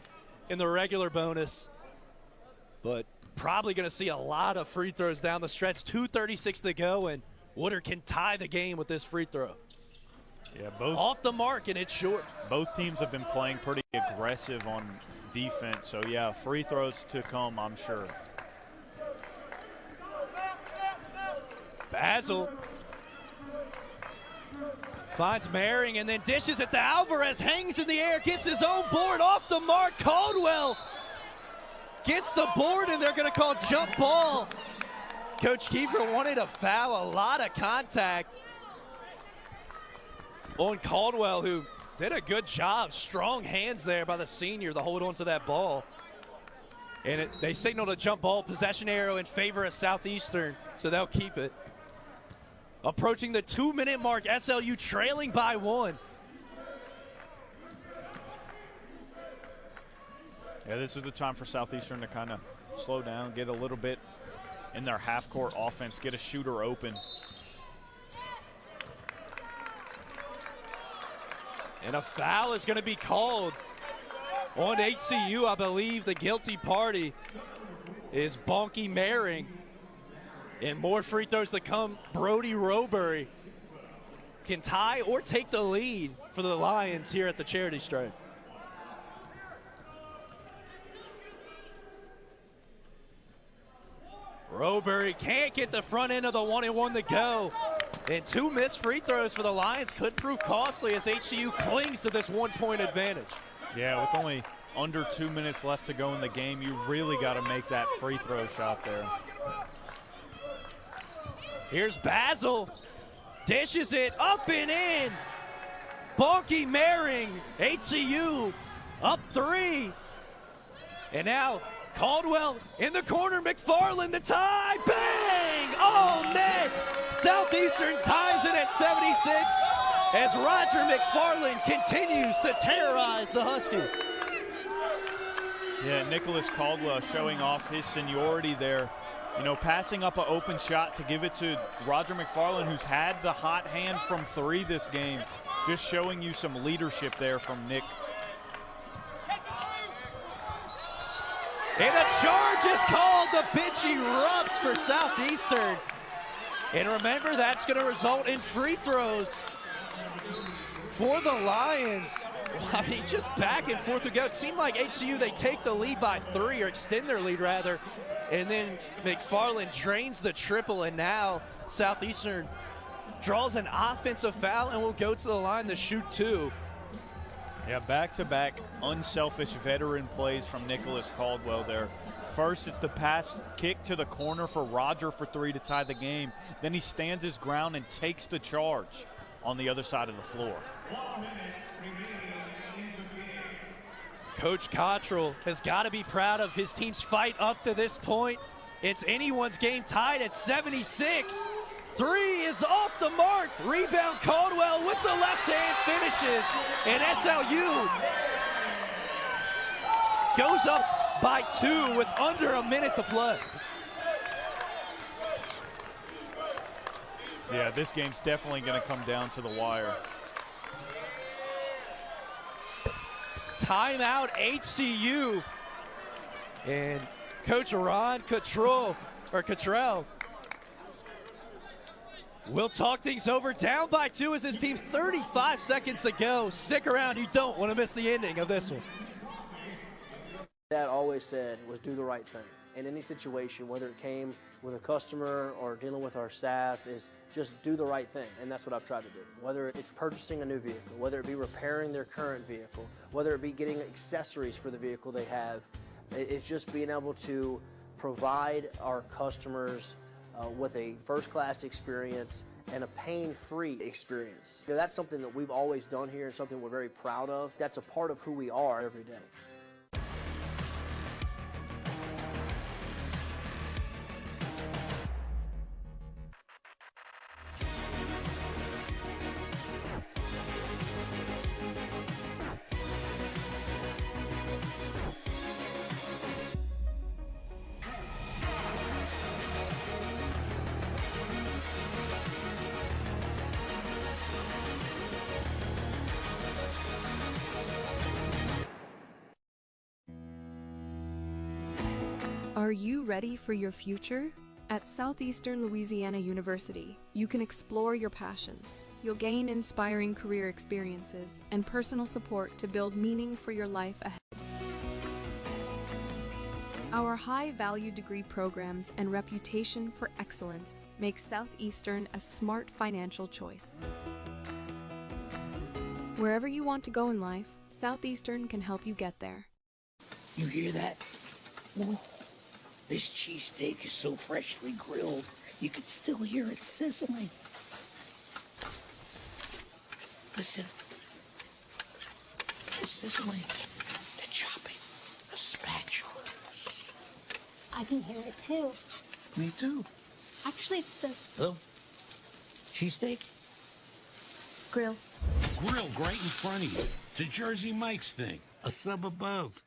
A: in the regular bonus. But probably going to see a lot of free throws down the stretch. 2:36 to go, and Woodard can tie the game with this free throw.
B: Yeah, both
A: off the mark, and it's short.
B: Both teams have been playing pretty aggressive on defense, so yeah, free throws to come, I'm sure.
A: Basil finds Maring and then dishes it to Alvarez, hangs in the air, gets his own board off the mark. Caldwell gets the board, and they're going to call jump ball. Coach Kiefer wanted a foul, a lot of contact on Caldwell, who did a good job. Strong hands there by the senior to hold on to that ball. And they signaled a jump ball possession arrow in favor of Southeastern, so they'll keep it. Approaching the 2-minute mark, SLU trailing by 1.
B: Yeah, this is the time for Southeastern to kind of slow down, get a little bit in their half-court offense, get a shooter open.
A: And a foul is going to be called on HCU. I believe the guilty party is Bonky Maring. And more free throws to come. Brody Robury can tie or take the lead for the Lions here at the Charity Stripe. Robury can't get the front end of the 1-and-1 to go. And 2 missed free throws for the Lions could prove costly as HCU clings to this 1-point advantage.
B: Yeah, with only under 2 minutes left to go in the game, you really got to make that free throw shot there.
A: Here's Basil. Dishes it up and in. Bonky Maring, HCU up 3. And now Caldwell in the corner, McFarland the tie, bang! Oh, net! Southeastern ties it at 76 as Roger McFarland continues to terrorize the Huskies.
B: Yeah, Nicholas Caldwell showing off his seniority there. You know, passing up an open shot to give it to Roger McFarland, who's had the hot hand from 3 this game. Just showing you some leadership there from Nick.
A: And a charge is called. The pitch erupts for Southeastern. And remember, that's going to result in free throws for the Lions. I mean, just back and forth we go. It seemed like HCU, they take the lead by 3, or extend their lead rather. And then McFarland drains the triple, and now Southeastern draws an offensive foul and will go to the line to shoot 2.
B: Yeah, back-to-back unselfish veteran plays from Nicholas Caldwell there. First, it's the pass kick to the corner for Roger for 3 to tie the game. Then he stands his ground and takes the charge on the other side of the floor.
A: Coach Cottrell has got to be proud of his team's fight up to this point. It's anyone's game, tied at 76. 3 is off the mark. Rebound Caldwell with the left hand finishes. And SLU goes up by 2 with under a minute to play.
B: Yeah, this game's definitely going to come down to the wire.
A: Timeout HCU. And Coach Ron Cottrell we'll talk things over. Down by 2 as his team, 35 seconds to go. Stick around, you don't want to miss the ending of this one.
I: Dad always said was do the right thing. In any situation, whether it came with a customer or dealing with our staff, is just do the right thing, and that's what I've tried to do. Whether it's purchasing a new vehicle, whether it be repairing their current vehicle, whether it be getting accessories for the vehicle they have, it's just being able to provide our customers with a first-class experience and a pain-free experience. You know, that's something that we've always done here and something we're very proud of. That's a part of who we are every day.
E: Are you ready for your future? At Southeastern Louisiana University, you can explore your passions. You'll gain inspiring career experiences and personal support to build meaning for your life ahead. Our high-value degree programs and reputation for excellence make Southeastern a smart financial choice. Wherever you want to go in life, Southeastern can help you get there.
F: You hear that? Whoa. This cheesesteak is so freshly grilled, you can still hear it sizzling. Listen. The sizzling, the chopping, the spatula.
G: I can hear it too.
F: Me too.
G: Actually, it's the
F: Oh? Cheesesteak?
G: grill.
H: Grill right in front of you. It's a Jersey Mike's thing. A sub above.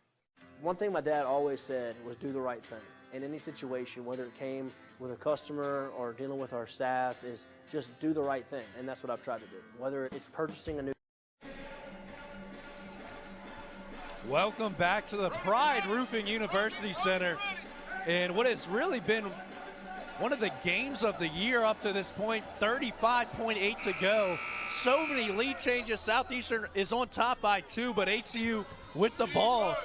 I: One thing my dad always said was do the right thing. In any situation, whether it came with a customer or dealing with our staff, is just do the right thing. And that's what I've tried to do. Whether it's purchasing a new...
A: Welcome back to the Pride Roofing University Center. And what has really been one of the games of the year up to this point, 35.8 to go. So many lead changes. Southeastern is on top by 2, but HCU with the ball.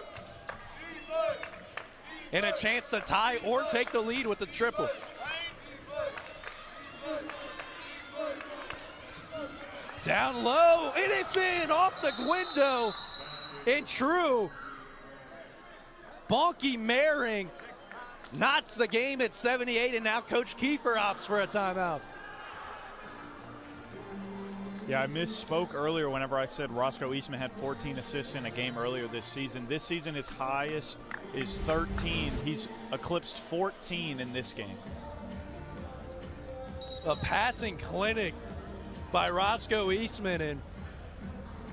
A: And a chance to tie or take the lead with the triple. Down low, and it's in, off the window. And true. Bonky Mehring knots the game at 78, and now Coach Kiefer opts for a timeout.
B: Yeah, I misspoke earlier whenever I said Roscoe Eastman had 14 assists in a game earlier this season. This season, his highest is 13. He's eclipsed 14 in this game.
A: A passing clinic by Roscoe Eastman, and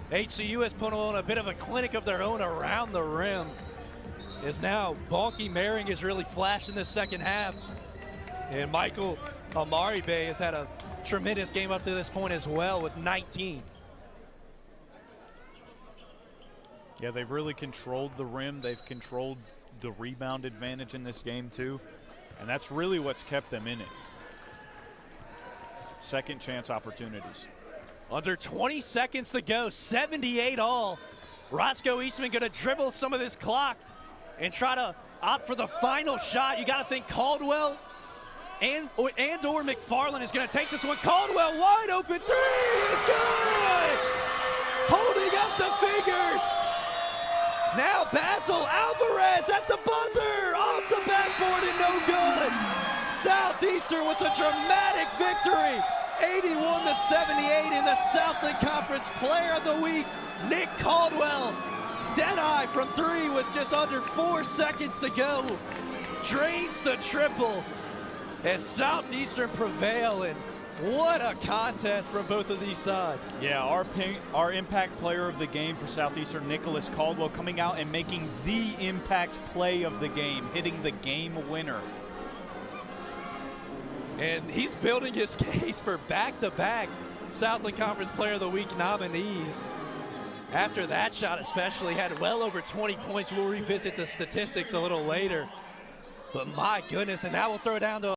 A: HCU has put on a bit of a clinic of their own around the rim. Is now Bonky Mehring is really flashed in the second half, and Michael Amaribe has had a tremendous game up to this point as well with 19.
B: Yeah, they've really controlled the rim. They've controlled the rebound advantage in this game too, and that's really what's kept them in it. Second chance opportunities.
A: Under 20 seconds to go, 78 all. Roscoe Eastman going to dribble some of this clock and try to opt for the final shot. You got to think Caldwell or McFarland is going to take this one. Caldwell wide open three is good. Holding up the fingers. Now Basil Alvarez at the buzzer, off the backboard and no good. Southeastern with a dramatic victory, 81-78 in the Southland Conference Player of the Week, Nick Caldwell. Deadeye from 3 with just under 4 seconds to go. Drains the triple as Southeastern prevail, and what a contest from both of these sides.
B: Yeah, our impact player of the game for Southeastern, Nicholas Caldwell, coming out and making the impact play of the game, hitting the game winner.
A: And he's building his case for back-to-back Southland Conference Player of the Week nominees. After that shot especially, had well over 20 points. We'll revisit the statistics a little later. But my goodness, and now we'll throw it down to